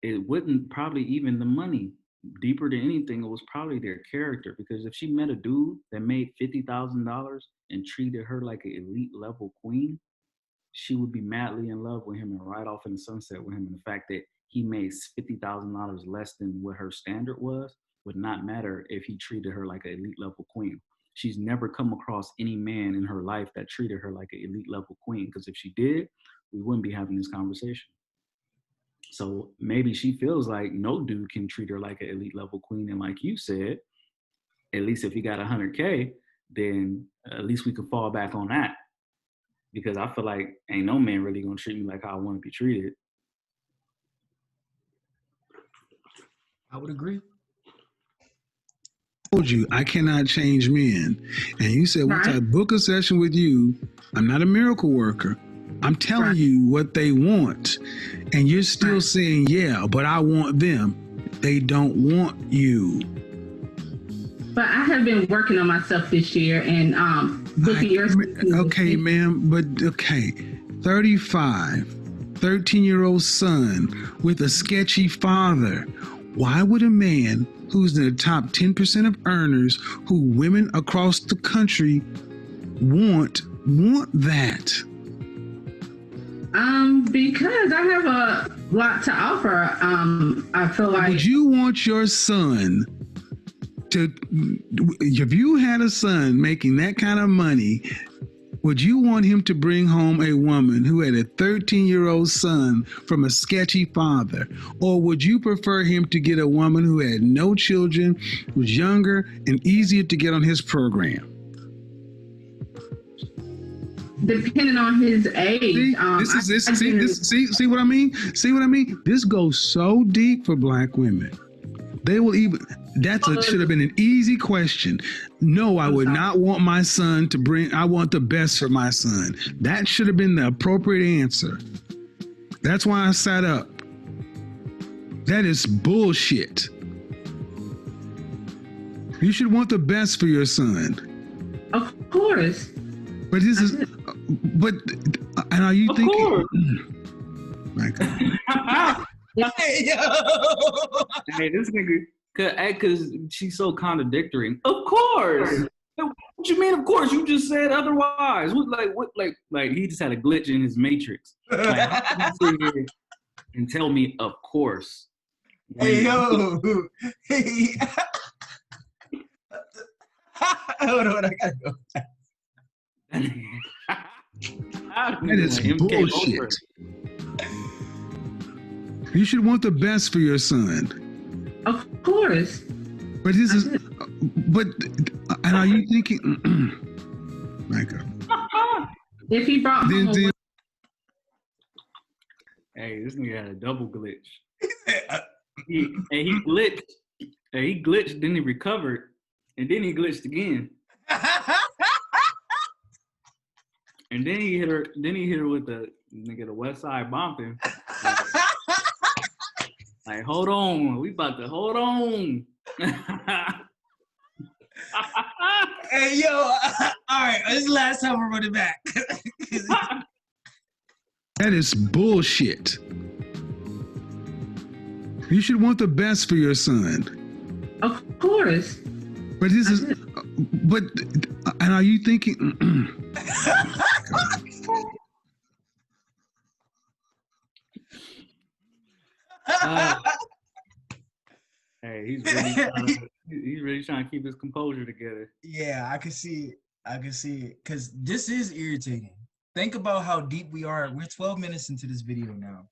it wouldn't probably even the money. Deeper than anything, it was probably their character. Because if she met a dude that made $50,000 and treated her like an elite level queen, she would be madly in love with him and ride off in the sunset with him. And the fact that he made $50,000 less than what her standard was would not matter if he treated her like an elite level queen. She's never come across any man in her life that treated her like an elite level queen. Because if she did, we wouldn't be having this conversation. So maybe she feels like no dude can treat her like an elite level queen. And like you said, at least if he got 100K, then at least we could fall back on that. Because I feel like ain't no man really gonna treat me like how I want to be treated. I would agree. I told you I cannot change men. And you said, once I book a session with you, I'm not a miracle worker. I'm telling you what they want. And you're still saying, yeah, but I want them. They don't want you. But I have been working on myself this year and booking your... Okay, ma'am, but okay. 35, 13-year-old son with a sketchy father. Why would a man who's in the top 10% of earners, who women across the country want that? Because I have a lot to offer. I feel like... Would you want your son to, if you had a son making that kind of money, would you want him to bring home a woman who had a 13-year-old son from a sketchy father? Or would you prefer him to get a woman who had no children, was younger, and easier to get on his program? Depending on his age. See what I mean? See what I mean? This goes so deep for Black women. They will even... should have been an easy question. No, I would not want my son to bring... I want the best for my son. That should have been the appropriate answer. That's why I sat up. That is bullshit. You should want the best for your son. Of course. But this is... But... And are you thinking... Course. My God. Hey, this nigga... Because she's so contradictory. Of course. What you mean? Of course. You just said otherwise. Like he just had a glitch in his matrix. Like, how can you sit here and tell me, of course? Hey yo. Hey. Hold on, I gotta go. That is bullshit. You should want the best for your son. Of course. But this is, but, and are you thinking, my God. If he brought home Hey, this nigga had a double glitch. He glitched. And he glitched, then he recovered, and then he glitched again. And then he hit her with the West Side Bumping. Like, hold on, we about to hold on. Hey, yo, all right, this is the last time we're running back. That is bullshit. You should want the best for your son. Of course. But this is, but, and are you thinking, Hey, he's really trying to keep his composure together. Yeah, I can see it. Because this is irritating. Think about how deep we are. We're 12 minutes into this video now.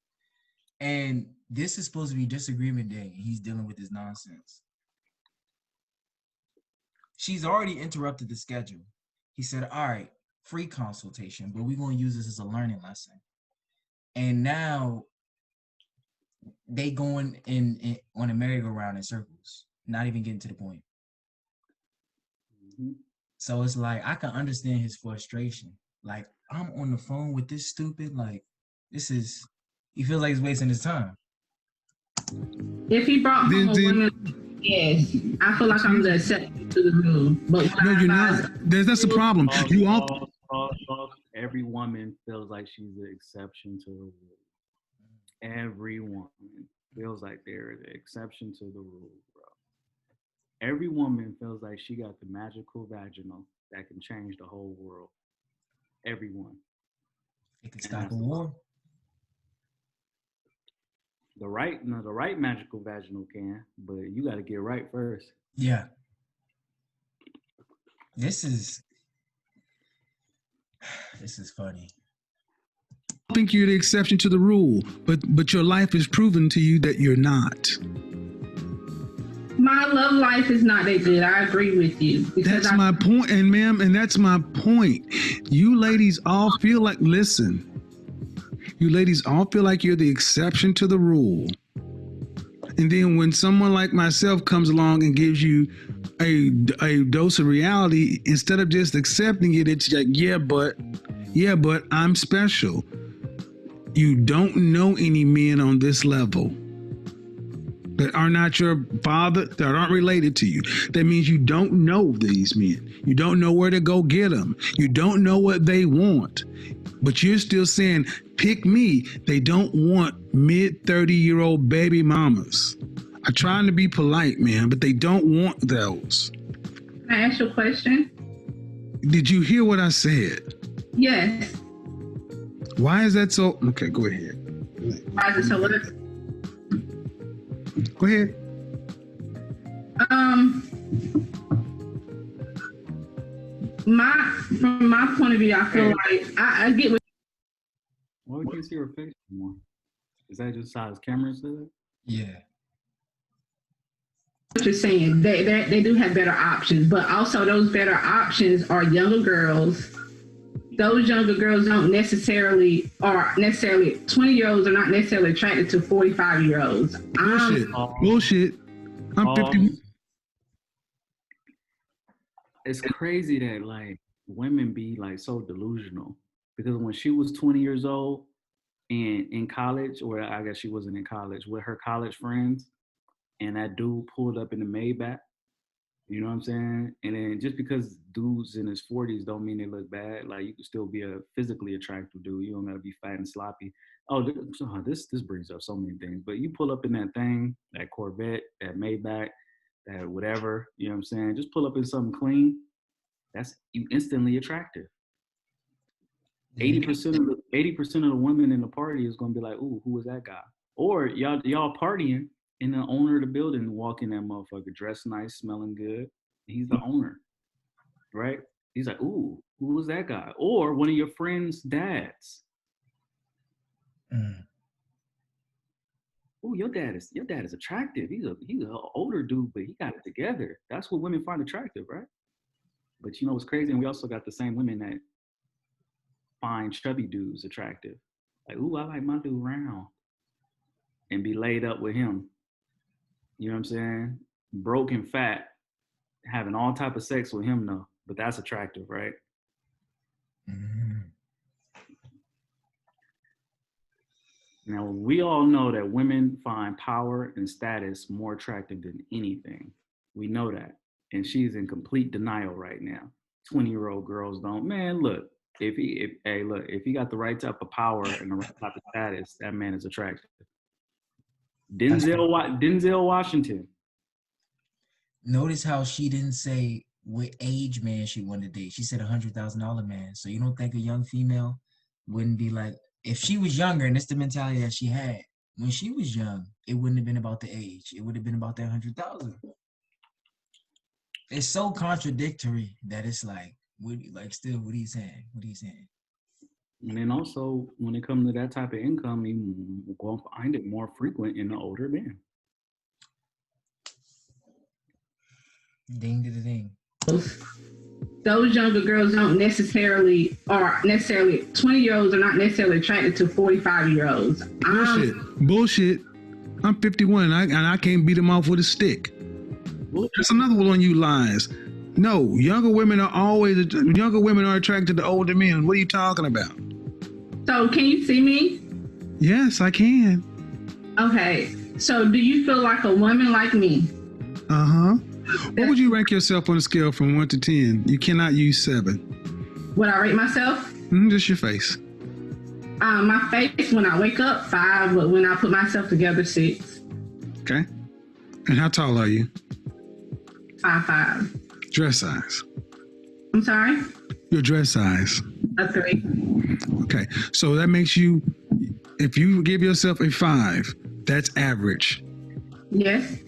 And this is supposed to be disagreement day. And he's dealing with this nonsense. She's already interrupted the schedule. He said, all right, free consultation, but we're going to use this as a learning lesson. And now they going in on a merry-go-round in circles, not even getting to the point. Mm-hmm. So it's like, I can understand his frustration. Like, I'm on the phone with this stupid, like, he feels like he's wasting his time. If he brought home a woman, yes, I feel like I'm the exception to the rule. But no, you're not. That's the problem. Every woman feels like she's the exception to the rule. Every woman feels like they're the exception to the rule, bro. Every woman feels like she got the magical vaginal that can change the whole world. Everyone. It can stop a war. The right magical vaginal can, but you got to get right first. Yeah. This is funny. I think you're the exception to the rule, but your life is proven to you that you're not. My love life is not that good. I agree with you. That's my point, and ma'am, and that's my point. You ladies all feel like, listen, you ladies all feel like you're the exception to the rule. And then when someone like myself comes along and gives you a dose of reality, instead of just accepting it, it's like, yeah, but I'm special. You don't know any men on this level that are not your father, that aren't related to you. That means you don't know these men. You don't know where to go get them. You don't know what they want. But you're still saying, pick me. They don't want mid-30-year-old baby mamas. I'm trying to be polite, man, but they don't want those. Can I ask you a question? Did you hear what I said? Yes. Why is that so? Okay, go ahead. Why is it so what? Go ahead. From my point of view, I feel like I get what. Why we can't see her face anymore? Is that just how his camera is set up? Yeah. What you're saying, they do have better options, but also those better options are younger girls. Those younger girls don't necessarily 20-year-olds are not necessarily attracted to 45-year-olds. Bullshit. I'm 50. It's crazy that like women be like so delusional, because when she was 20 years old and in college, or I guess she wasn't in college, with her college friends, and that dude pulled up in the Maybach, you know what I'm saying? And then just because dudes in his 40s don't mean they look bad. Like, you can still be a physically attractive dude. You don't gotta be fat and sloppy. This brings up so many things. But you pull up in that thing, that Corvette, that Maybach, that whatever, you know what I'm saying? Just pull up in something clean. That's you instantly attractive. 80% of the women in the party is gonna be like, ooh, who was that guy? Or y'all partying, and the owner of the building walk in that motherfucker dressed nice, smelling good. He's the owner, right? He's like, ooh, who was that guy? Or one of your friends' dads. Ooh, your dad is attractive. He's an older dude, but he got it together. That's what women find attractive, right? But you know what's crazy? And we also got the same women that find chubby dudes attractive. Like, ooh, I like my dude round. And be laid up with him. You know what I'm saying? Broke and fat, having all type of sex with him though, but that's attractive, right? Mm-hmm. Now, we all know that women find power and status more attractive than anything. We know that. and she's in complete denial right now. 20-year-old girls don't. Man, look, if he got the right type of power and the right type of status, that man is attractive. Denzel Washington. Notice how she didn't say what age man she wanted to date. She said $100,000 man. So you don't think a young female wouldn't be like, if she was younger, and it's the mentality that she had when she was young, it wouldn't have been about the age. It would have been about that 100,000. It's so contradictory that it's like, what are you saying? What are you saying? And then also, when it comes to that type of income, you're going to find it more frequent in the older men. Ding to the ding. Those younger girls don't necessarily 20-year-olds are not necessarily attracted to 45-year-olds. Bullshit. I'm 51 and I can't beat them off with a stick. That's another one on you lies. No, younger women are attracted to older men. What are you talking about? So can you see me? Yes, I can. Okay. So do you feel like a woman like me? Uh-huh. What would you rank yourself on a scale from 1 to 10? You cannot use 7. Would I rate myself? Just your face. My face when I wake up, 5, but when I put myself together, 6. Okay. And how tall are you? 5'5". Dress size. I'm sorry? Your dress size. A 3. Okay. So that makes you, if you give yourself a 5, that's average. Yes.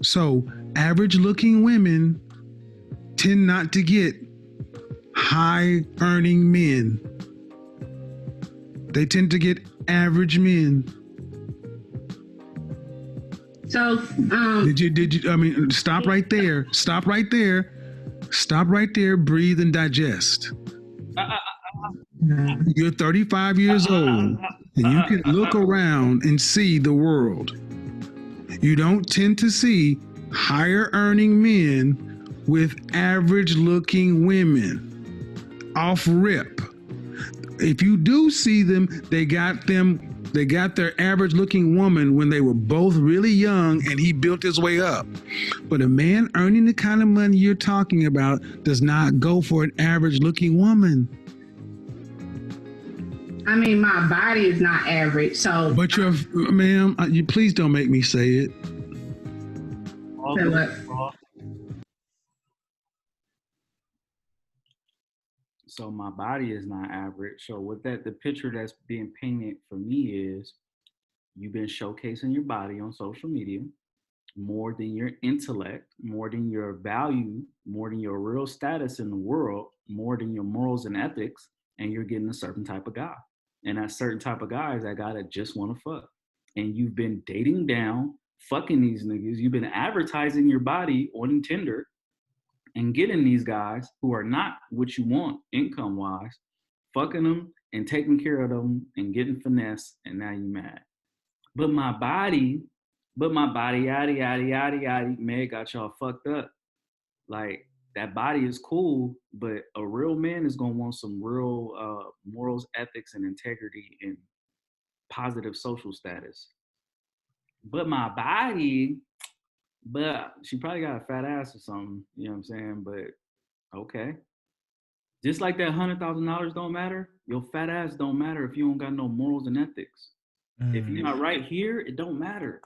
So average looking women tend not to get high earning men. They tend to get average men. So, stop right there. Stop right there. Stop right there. Breathe and digest. You're 35 years old and you can look around and see the world. You don't tend to see higher earning men with average looking women off rip. If you do see them, they got their average looking woman when they were both really young and he built his way up. But a man earning the kind of money you're talking about does not go for an average looking woman. I mean, my body is not average, so. But ma'am, you please don't make me say it. Say what? So my body is not average. So with that, the picture that's being painted for me is you've been showcasing your body on social media more than your intellect, more than your value, more than your real status in the world, more than your morals and ethics, and you're getting a certain type of guy. And that certain type of guy is that guy that just want to fuck. And you've been dating down, fucking these niggas. You've been advertising your body on Tinder and getting these guys who are not what you want income-wise, fucking them and taking care of them and getting finesse, and now you mad. But my body, yada, yada, yada, yada, man, got y'all fucked up. Like, that body is cool, but a real man is going to want some real morals, ethics, and integrity and positive social status. But my body, but she probably got a fat ass or something, you know what I'm saying? But okay. Just like that $100,000 don't matter, your fat ass don't matter if you don't got no morals and ethics. If you're not right here, it don't matter.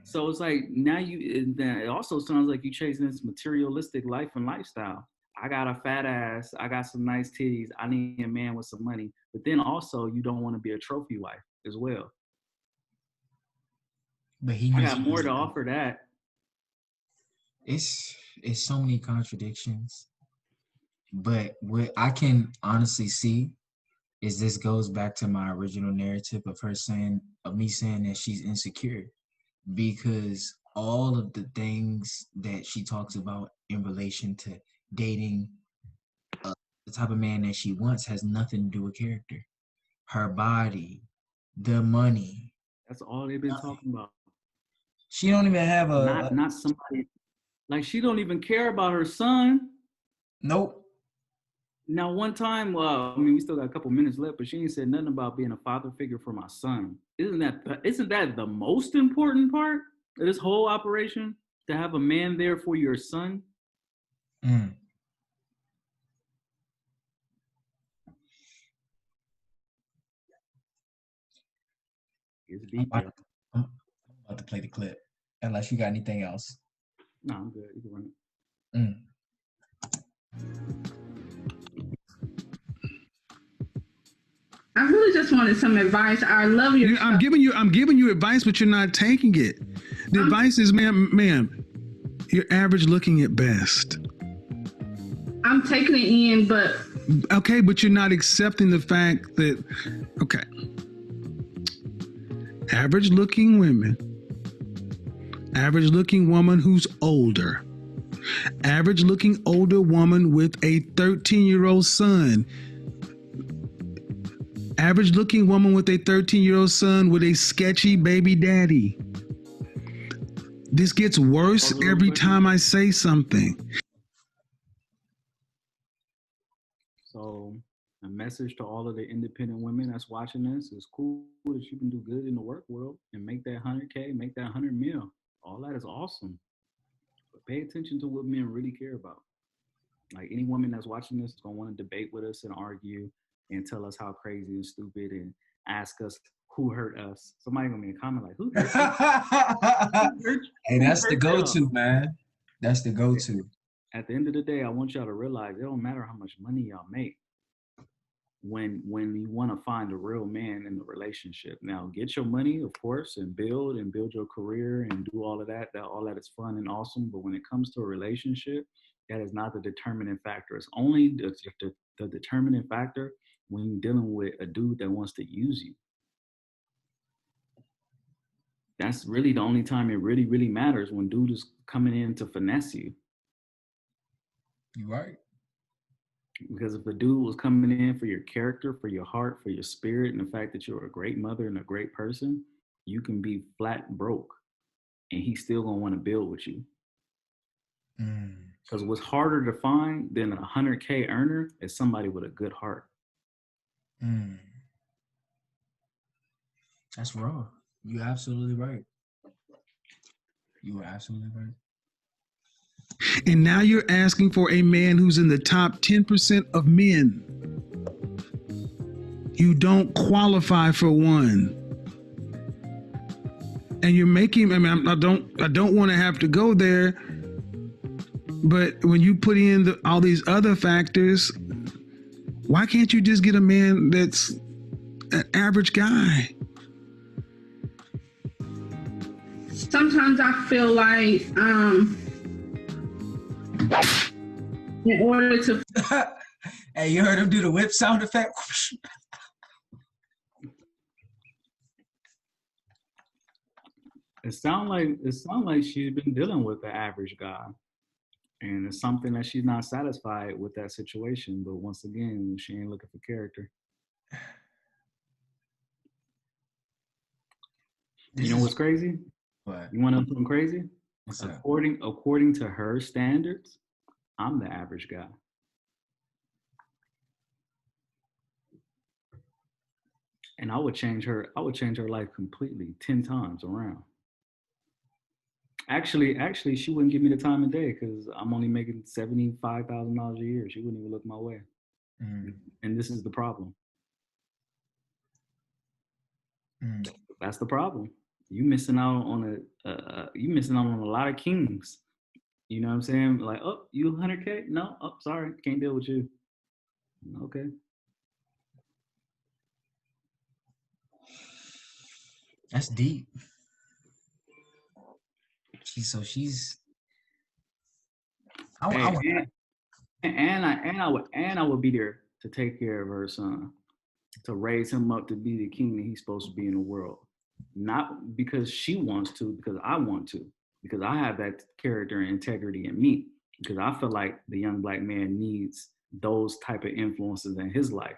So it's like now it also sounds like you chasing this materialistic life and lifestyle. I got a fat ass, I got some nice titties, I need a man with some money. But then also you don't want to be a trophy wife as well. But I got more to offer that. It's so many contradictions. But what I can honestly see is this goes back to my original narrative of me saying that she's insecure, because all of the things that she talks about in relation to dating the type of man that she wants has nothing to do with character. Her body, the money. That's all they've been talking about. She don't even have not somebody, like she don't even care about her son. Nope. Now, one time, we still got a couple minutes left, but she ain't said nothing about being a father figure for my son. Isn't that the most important part of this whole operation? to have a man there for your son. Mm. It's deep. I'm about to play the clip, unless you got anything else. No, I'm good. You can run it. Mm. I really just wanted some advice. I love your. I'm giving you advice, but you're not taking it. The advice is, ma'am, you're average looking at best. I'm taking it in, but Okay, but you're not accepting the fact that, okay, average looking women, average looking woman who's older, average looking older woman with a 13-year-old son, average looking woman with a 13-year-old son with a sketchy baby daddy. This gets worse every time I say something. So a message to all of the independent women that's watching this is cool that you can do good in the work world and make that 100K, make that 100 mil. All that is awesome. But pay attention to what men really care about. Like any woman that's watching this is gonna want to debate with us and argue and tell us how crazy and stupid and ask us who hurt us. Somebody gonna be in a comment like, who hurt you? Hey, that's the go-to, man. That's the go-to. At the end of the day, I want y'all to realize it don't matter how much money y'all make when you want to find a real man in the relationship. Now, get your money, of course, and build your career and do all of that. All that is fun and awesome. But when it comes to a relationship, that is not the determining factor. It's only the determining factor when you're dealing with a dude that wants to use you. That's really the only time it really, really matters, when dude is coming in to finesse you. You right. Because if a dude was coming in for your character, for your heart, for your spirit, and the fact that you're a great mother and a great person, you can be flat broke and he's still gonna want to build with you. Because what's harder to find than a 100K earner is somebody with a good heart. That's raw. You're absolutely right. You are absolutely right. And now you're asking for a man who's in the top 10% of men. You don't qualify for one. And you're making, I don't want to have to go there, but when you put in all these other factors, why can't you just get a man that's an average guy? sometimes I feel like in order to Hey, you heard him do the whip sound effect? It sound like she's been dealing with the average guy, and it's something that she's not satisfied with that situation. But once again, she ain't looking for character. You know what's crazy? What? You want to know something crazy? What's that? According to her standards, I'm the average guy. And I would change her life completely 10 times around. Actually, she wouldn't give me the time of day because I'm only making $75,000 a year. She wouldn't even look my way. And this is the problem. That's the problem. You missing out on a lot of kings. You know what I'm saying? Like, oh, you 100K? No, oh, sorry, can't deal with you. Okay. That's deep. She's. I would be there to take care of her son, to raise him up to be the king that he's supposed to be in the world. Not because she wants to, because I want to, because I have that character and integrity in me, because I feel like the young black man needs those type of influences in his life.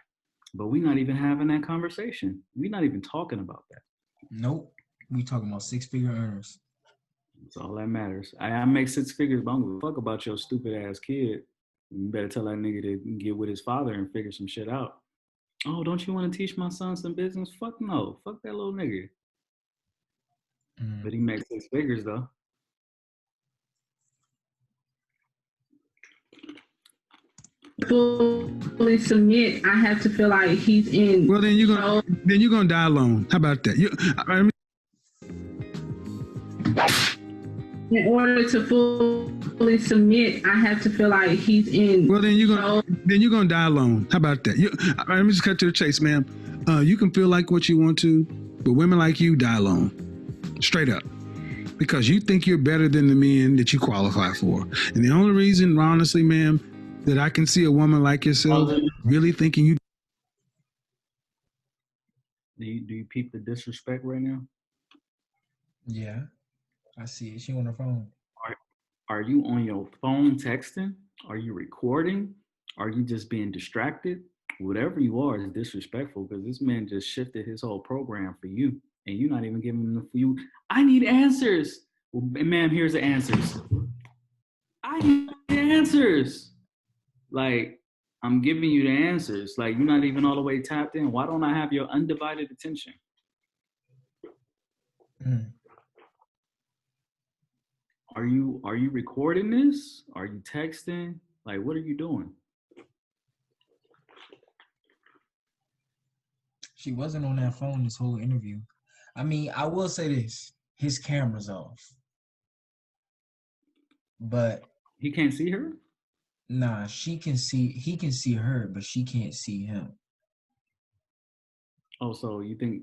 But we're not even having that conversation. We're not even talking about that. Nope. We talking about 6-figure earners. That's all that matters. I make 6 figures, but I don't give a fuck about your stupid ass kid. You better tell that nigga to get with his father and figure some shit out. Oh, don't you want to teach my son some business? Fuck no. Fuck that little nigga. But he makes 6 figures though. fully submit, I have to feel like he's in. Well, then you're gonna die alone. How about that? In order to fully submit, I have to feel like he's in. Well, then you're gonna die alone. How about that? Let me just cut to the chase, ma'am. You can feel like what you want to, but women like you die alone, straight up, because you think you're better than the men that you qualify for. And the only reason, honestly, ma'am, that I can see a woman like yourself really thinking you. Do you peep the disrespect right now? Yeah, I see it. She on her phone. Are you on your phone texting? Are you recording? Are you just being distracted? Whatever you are is disrespectful, because this man just shifted his whole program for you, and you're not even giving him for you. I need answers. Well, ma'am, here's the answers. I need the answers. Like, I'm giving you the answers. Like, you're not even all the way tapped in. Why don't I have your undivided attention? Mm. Are you recording this? Are you texting? Like, what are you doing? She wasn't on that phone this whole interview. I mean, I will say this: his camera's off, but he can't see her. Nah, he can see her, but she can't see him. Oh, so you think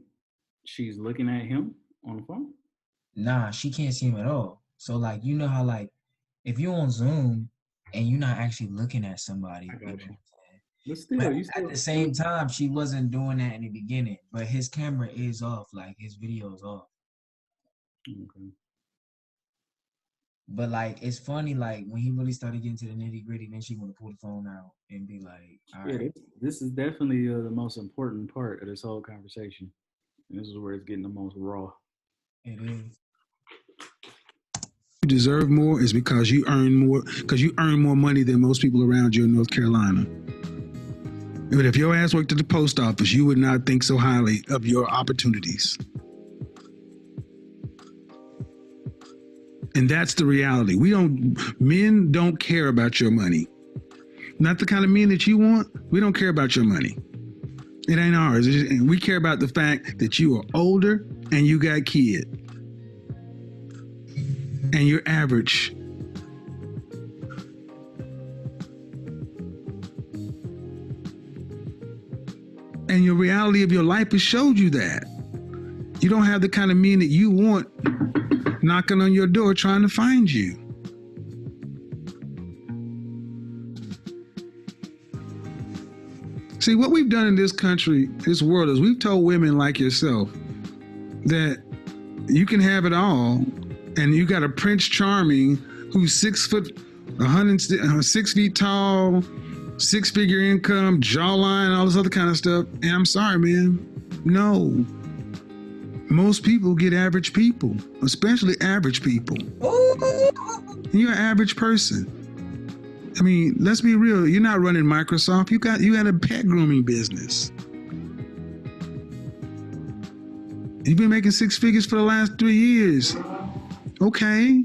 she's looking at him on the phone? Nah, she can't see him at all. So, like, you know how, like, if you're on Zoom and you're not actually looking at somebody, I got you. But at the same time, she wasn't doing that in the beginning. But his camera is off, like his video is off. Okay. But like, it's funny, like when he really started getting to the nitty gritty, then she want to pull the phone out and be like, "All right." This is definitely the most important part of this whole conversation. And this is where it's getting the most raw. It is. You deserve more is because you earn more money than most people around you in North Carolina. But if your ass worked at the post office, you would not think so highly of your opportunities. And that's the reality. Men don't care about your money. Not the kind of men that you want. We don't care about your money. It ain't ours. We care about the fact that you are older and you got kids. And you're average. And your reality of your life has showed you that. You don't have the kind of men that you want knocking on your door trying to find you. See, what we've done in this country, this world, is we've told women like yourself that you can have it all, and you got a Prince Charming who's 6 feet tall, 6-figure income, jawline, all this other kind of stuff. And I'm sorry, man. No. Most people get average people, especially average people. And you're an average person. I mean, let's be real. You're not running Microsoft. You got a pet grooming business. You've been making 6 figures for the last 3 years. Okay.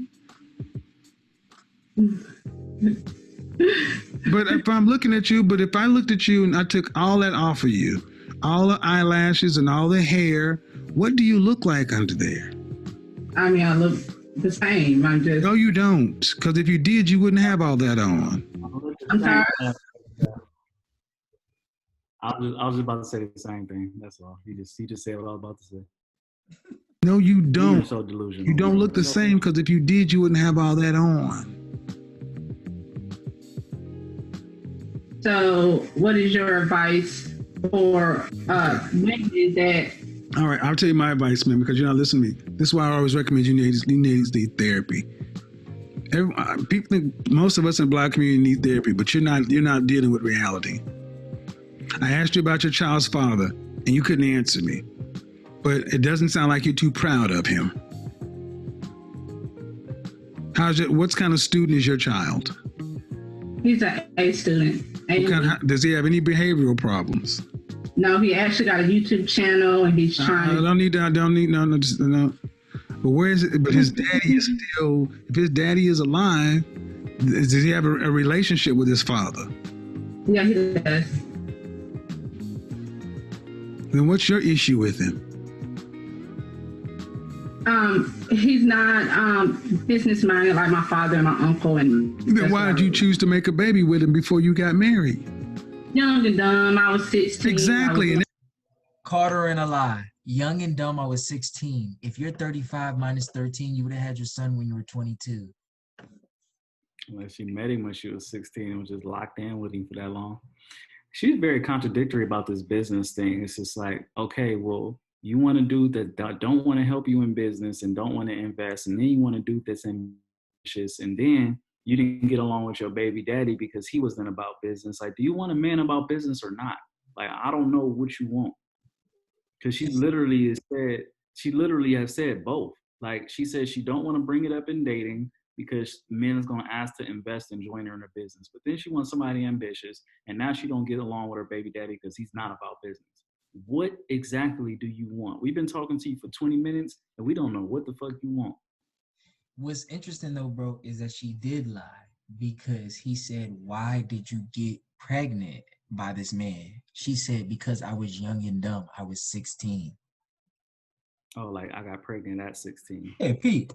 But if I looked at you and I took all that off of you, all the eyelashes and all the hair, what do you look like under there? I mean, I look the same. I'm just. No, you don't. Because if you did, you wouldn't have all that on. I'm sorry. I was just about to say the same thing. That's all. He just said what I was about to say. No, you don't. You're so delusional. You don't look the same, because if you did, you wouldn't have all that on. So, what is your advice for women that? All right, I'll tell you my advice, man, because you're not listening to me. This is why I always recommend you need therapy. People think most of us in the Black community need therapy, but you're not dealing with reality. I asked you about your child's father, and you couldn't answer me. But it doesn't sound like you're too proud of him. What kind of student is your child? He's an A student. Does he have any behavioral problems? No, he actually got a YouTube channel, and he's trying. I don't need no. But where is it? But his daddy is still. If his daddy is alive, does he have a relationship with his father? Yeah, he does. Then what's your issue with him? He's not business minded like my father and my uncle. And Then why did you choose to make a baby with him before you got married? Young and dumb. I was 16. Exactly. Caught her in a lie. Young and dumb, I was 16. If you're 35 minus 13, you would have had your son when you were 22. Unless she met him when she was 16 and was just locked in with him for that long. She's very contradictory about this business thing. It's just like, okay, well, you want a dude that don't want to help you in business and don't want to invest, and then you want a dude that's ambitious, and then you didn't get along with your baby daddy because he wasn't about business. Like, do you want a man about business or not? Like, I don't know what you want. Because she literally has said both. Like, she said she don't want to bring it up in dating because men is going to ask to invest and join her in her business. But then she wants somebody ambitious, and now she don't get along with her baby daddy because he's not about business. What exactly do you want? We've been talking to you for 20 minutes, and we don't know what the fuck you want. What's interesting, though, bro, is that she did lie because he said, why did you get pregnant by this man? She said, because I was young and dumb. I was 16. Oh, like I got pregnant at 16. Hey, Pete.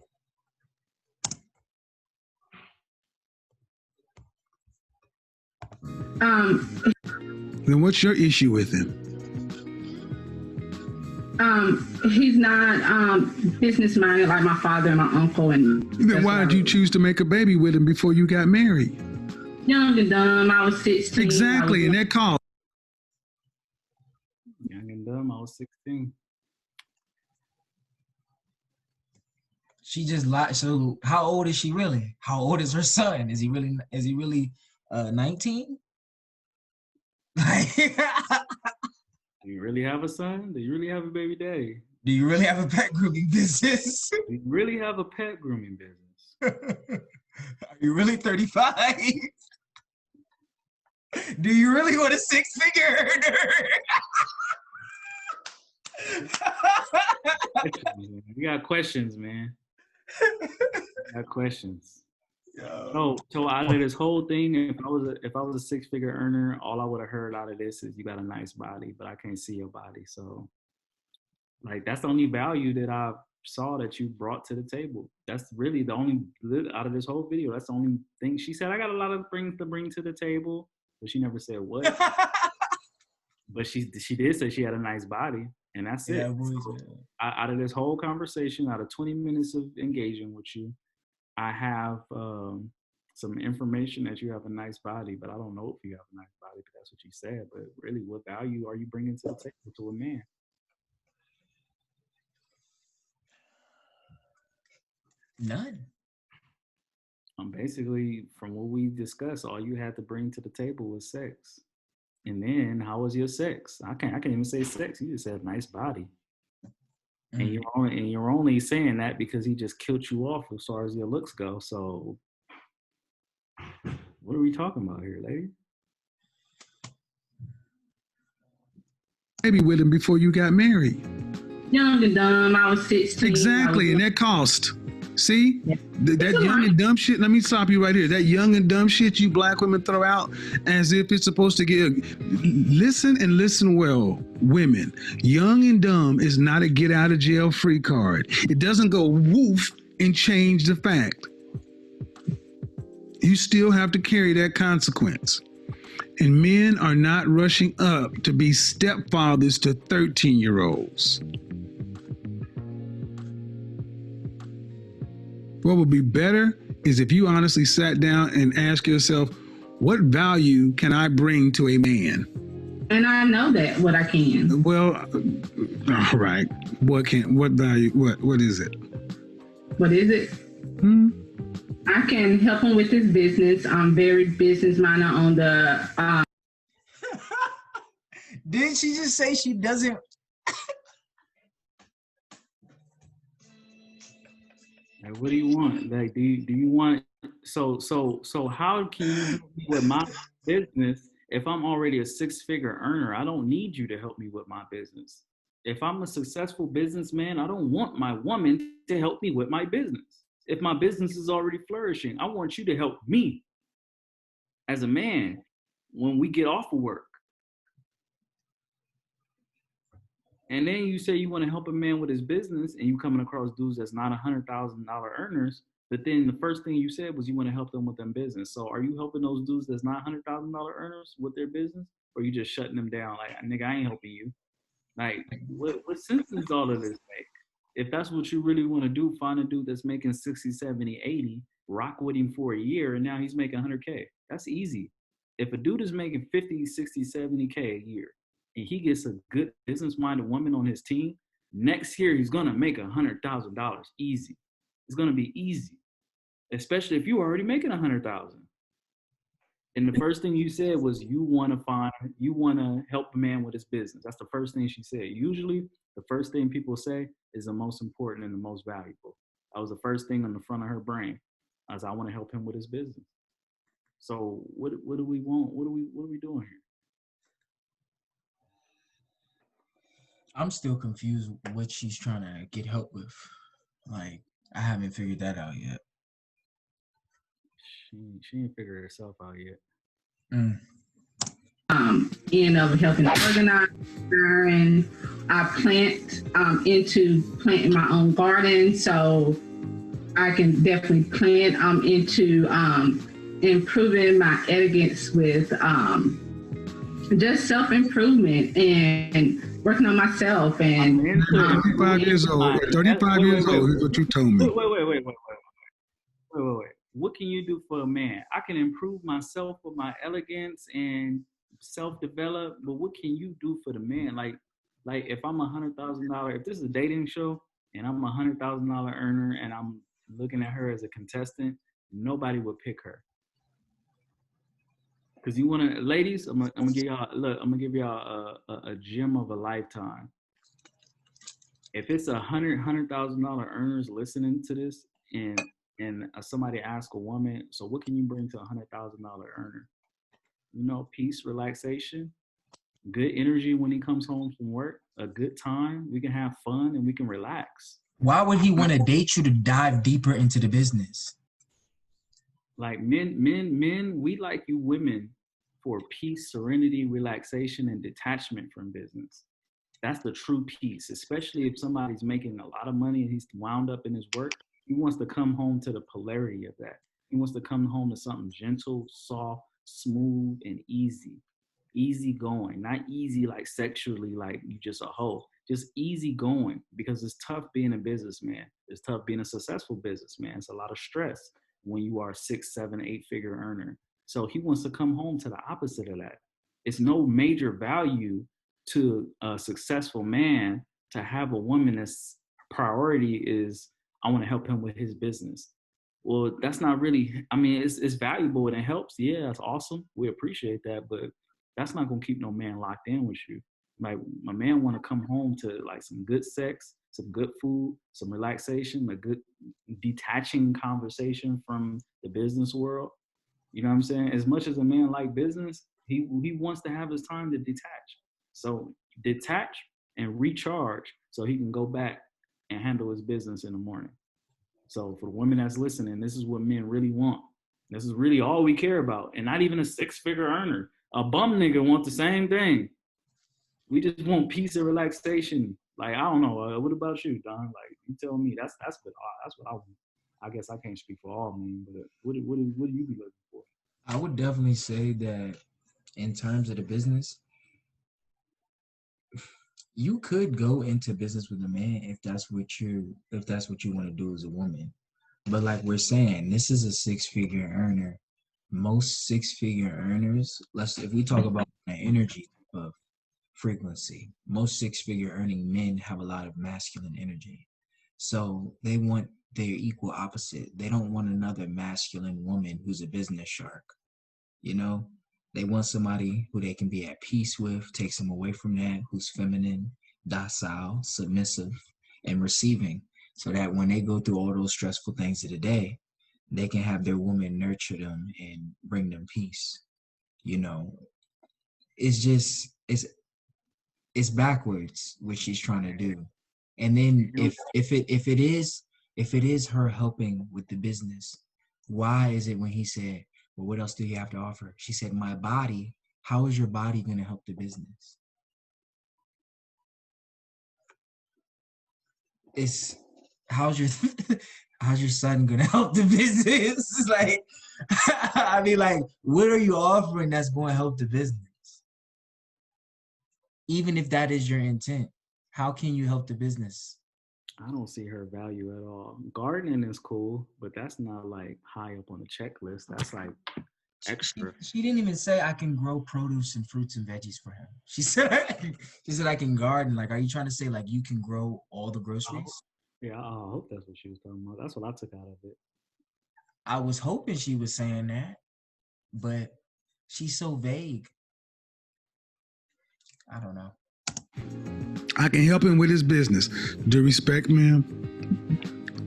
Then what's your issue with him? He's not business minded like my father and my uncle. And then why did you choose to make a baby with him before you got married? Young and dumb. I was 16. Exactly, and that called. Young and dumb. I was 16. She just lied. So how old is she really? How old is her son? Is he really 19? Do you really have a son? Do you really have a baby daddy? Do you really have a pet grooming business? Do you really have a pet grooming business? Are you really 35? Do you really want a six-figure earner? You got questions, man. Got questions. Yo. So out of this whole thing, if I was a six-figure earner, all I would have heard out of this is you got a nice body, but I can't see your body. So, like, that's the only value that I saw that you brought to the table. That's really the only out of this whole video. That's the only thing she said. I got a lot of things to bring to the table, but she never said what. But she did say she had a nice body, and that's it. So, out of this whole conversation, out of 20 minutes of engaging with you, I have some information that you have a nice body, but I don't know if you have a nice body, but that's what you said. But really, what value are you bringing to the table to a man? None. Basically, from what we discussed, all you had to bring to the table was sex. And then, how was your sex? I can't even say sex. You just said nice body. And you're only saying that because he just killed you off as far as your looks go. So, what are we talking about here, lady? Baby with him before you got married. Young and dumb. I was 16. Exactly, and that cost. See? Yeah. That young and dumb shit, let me stop you right here. That young and dumb shit you black women throw out as if it's supposed to get... Listen and listen well, women. Young and dumb is not a get out of jail free card. It doesn't go woof and change the fact. You still have to carry that consequence. And men are not rushing up to be stepfathers to 13-year-olds. What would be better is if you honestly sat down and asked yourself, what value can I bring to a man? And I know what I can. Well, all right. What value, what is it? What is it? I can help him with his business. I'm very business-minded on the... Didn't she just say she doesn't... Like, what do you want? Like, do you want... So how can you help me with my business if I'm already a six-figure earner? I don't need you to help me with my business. If I'm a successful businessman, I don't want my woman to help me with my business. If my business is already flourishing, I want you to help me as a man. when we get off of work. And then you say you want to help a man with his business, and you coming across dudes that's not $100,000 earners. But then the first thing you said was you want to help them with their business. So are you helping those dudes that's not $100,000 earners with their business, or are you just shutting them down? Like, nigga, I ain't helping you. Like, what sense does all of this make? If that's what you really want to do, find a dude that's making 60, 70, 80, rock with him for a year, and now he's making 100K. That's easy. If a dude is making 50, 60, 70K a year, and he gets a good business-minded woman on his team, next year he's gonna make $100,000 easy. It's gonna be easy, especially if you're already making 100,000. And the first thing you said was you want to help a man with his business. That's the first thing she said. Usually, the first thing people say is the most important and the most valuable. That was the first thing on the front of her brain. As I want to help him with his business. So what do we want? What are we doing here? I'm still confused what she's trying to get help with. Like, I haven't figured that out yet. She ain't figured herself out yet. End up helping organize her, and I plant into planting my own garden, so I can definitely plant into improving my elegance with just self-improvement and working on myself. And 35 years old. 35 years old is what you told me. Wait. What can you do for a man? I can improve myself with my elegance and self-develop, but what can you do for the man? Like if I'm $100,000, if this is a dating show and I'm $100,000 earner and I'm looking at her as a contestant, nobody would pick her. Cause you want to, ladies, I'm gonna give y'all a gem of a lifetime. If it's $100,000 earners listening to this, and somebody asks a woman, so what can you bring to a $100,000 earner? You know, peace, relaxation, good energy when he comes home from work, a good time. We can have fun and we can relax. Why would he want to date you to dive deeper into the business? Like men, we like you women for peace, serenity, relaxation, and detachment from business. That's the true peace, especially if somebody's making a lot of money and he's wound up in his work. He wants to come home to the polarity of that. He wants to come home to something gentle, soft, smooth, and easy going. Not easy like sexually, like you just a hoe. Just easy going, because it's tough being a businessman. It's tough being a successful businessman. It's a lot of stress when you are a 6, 7, 8-figure earner. So he wants to come home to the opposite of that. It's no major value to a successful man to have a woman that's priority is, I want to help him with his business. Well, that's not really, I mean, it's valuable and it helps. Yeah, it's awesome. We appreciate that, but that's not going to keep no man locked in with you. Like, my man want to come home to like some good sex, some good food, some relaxation, a good detaching conversation from the business world. You know what I'm saying? As much as a man like business, he wants to have his time to detach. So detach and recharge so he can go back and handle his business in the morning. So for the women that's listening, this is what men really want. This is really all we care about. And not even a 6-figure earner. A bum nigga want the same thing. We just want peace and relaxation. Like, I don't know. What about you, Don? Like, you tell me. That's what I want. I guess I can't speak for all men, but what do you be looking for? I would definitely say that in terms of the business, you could go into business with a man if that's what you want to do as a woman. But like we're saying, this is a 6-figure earner. Most 6-figure earners, if we talk about an energy of frequency, most 6-figure earning men have a lot of masculine energy. So they want their equal opposite. They don't want another masculine woman who's a business shark. You know, they want somebody who they can be at peace with, takes them away from that, who's feminine, docile, submissive, and receiving, so that when they go through all those stressful things of the day, they can have their woman nurture them and bring them peace. You know, it's backwards what she's trying to do. And then if it is her helping with the business, why is it when he said, well, what else do you have to offer? She said, my body how is your body going to help the business? It's how's your how's your son going to help the business? Like, I mean, like, what are you offering that's going to help the business? Even if that is your intent, how can you help the business? I don't see her value at all. Gardening is cool, but that's not like high up on the checklist. That's like extra. She didn't even say I can grow produce and fruits and veggies for him. She said I can garden. Like, are you trying to say like you can grow all the groceries? Yeah, I hope that's what she was talking about. That's what I took out of it. I was hoping she was saying that, but she's so vague. I don't know. I can help him with his business. Due respect, ma'am.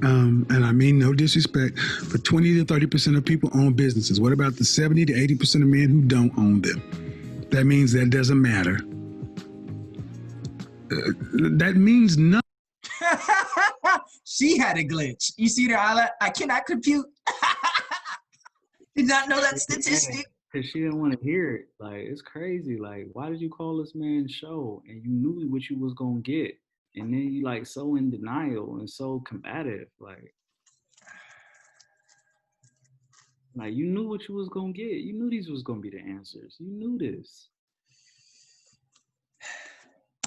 And I mean no disrespect, but 20 to 30% of people own businesses. What about the 70 to 80% of men who don't own them? That means that doesn't matter. That means nothing. She had a glitch. You see that? I cannot compute. Did not know that statistic. Because she didn't want to hear it. Like, it's crazy. Like, why did you call this man show? And you knew what you was going to get. And then you like so in denial and so combative. Like you knew what you was going to get. You knew these was going to be the answers. You knew this.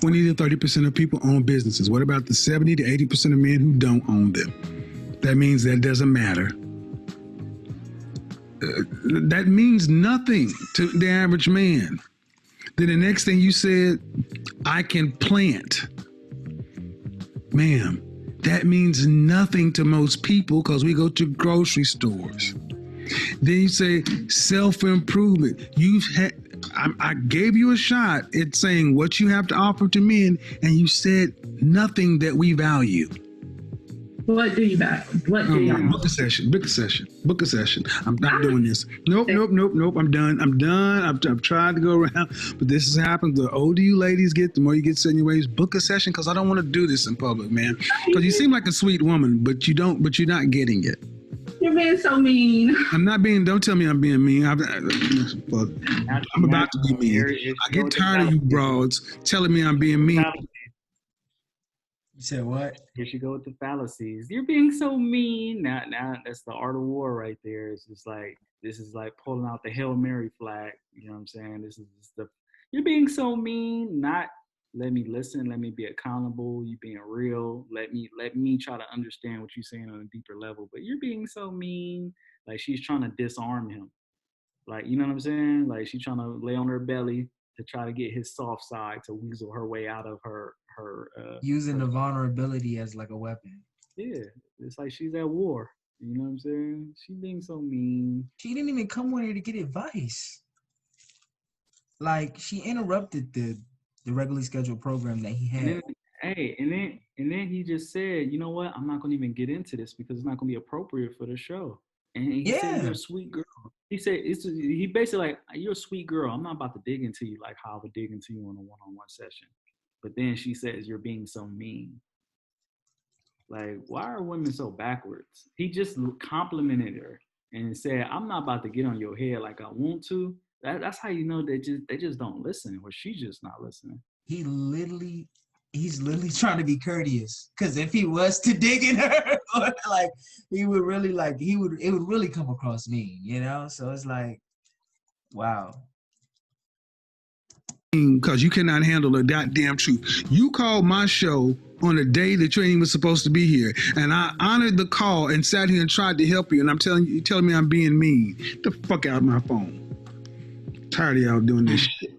20 to 30% of people own businesses. What about the 70 to 80% of men who don't own them? That means that doesn't matter. That means nothing to the average man. Then the next thing you said, I can plant. Ma'am, that means nothing to most people because we go to grocery stores. Then you say self-improvement. I gave you a shot at saying what you have to offer to men, and you said nothing that we value. What do you value? What do you Book a session. I'm not doing this. Nope. I'm done. I've tried to go around, but this has happened. The older you ladies get, the more you get set in your ways. Book a session because I don't want to do this in public, man. Because you seem like a sweet woman, but you're not getting it. You're being so mean. I'm not being, don't tell me I'm being mean. I'm about to be mean. I get tired of you broads telling me I'm being mean. You said what? Here she go with the fallacies. You're being so mean. Now that's the art of war right there. It's just like, this is like pulling out the Hail Mary flag. You know what I'm saying? This is the, you're being so mean. Not let me listen. Let me be accountable. You being real. Let me try to understand what you're saying on a deeper level. But you're being so mean. Like she's trying to disarm him. Like, you know what I'm saying? Like she's trying to lay on her belly to try to get his soft side to weasel her way out of her using the vulnerability as like a weapon. Yeah, it's like she's at war. You know what I'm saying? She being so mean. She didn't even come on here to get advice. Like she interrupted the regularly scheduled program that he had. And then he just said, you know what? I'm not gonna even get into this because it's not gonna be appropriate for the show. And he said, you're a sweet girl. He said, he basically like, you're a sweet girl. I'm not about to dig into you like how I would dig into you in a one-on-one session. But then she says, you're being so mean. Like, why are women so backwards? He just complimented her and said, I'm not about to get on your head like I want to. That's how you know they just don't listen, or she's just not listening. He's literally trying to be courteous. Because if he was to dig in her, like he would really it would really come across mean, you know? So it's like, wow. Because you cannot handle the goddamn truth. You called my show on a day that you ain't even supposed to be here, and I honored the call and sat here and tried to help you. And you're telling me I'm being mean. Get the fuck out of my phone. I'm tired of y'all doing this shit.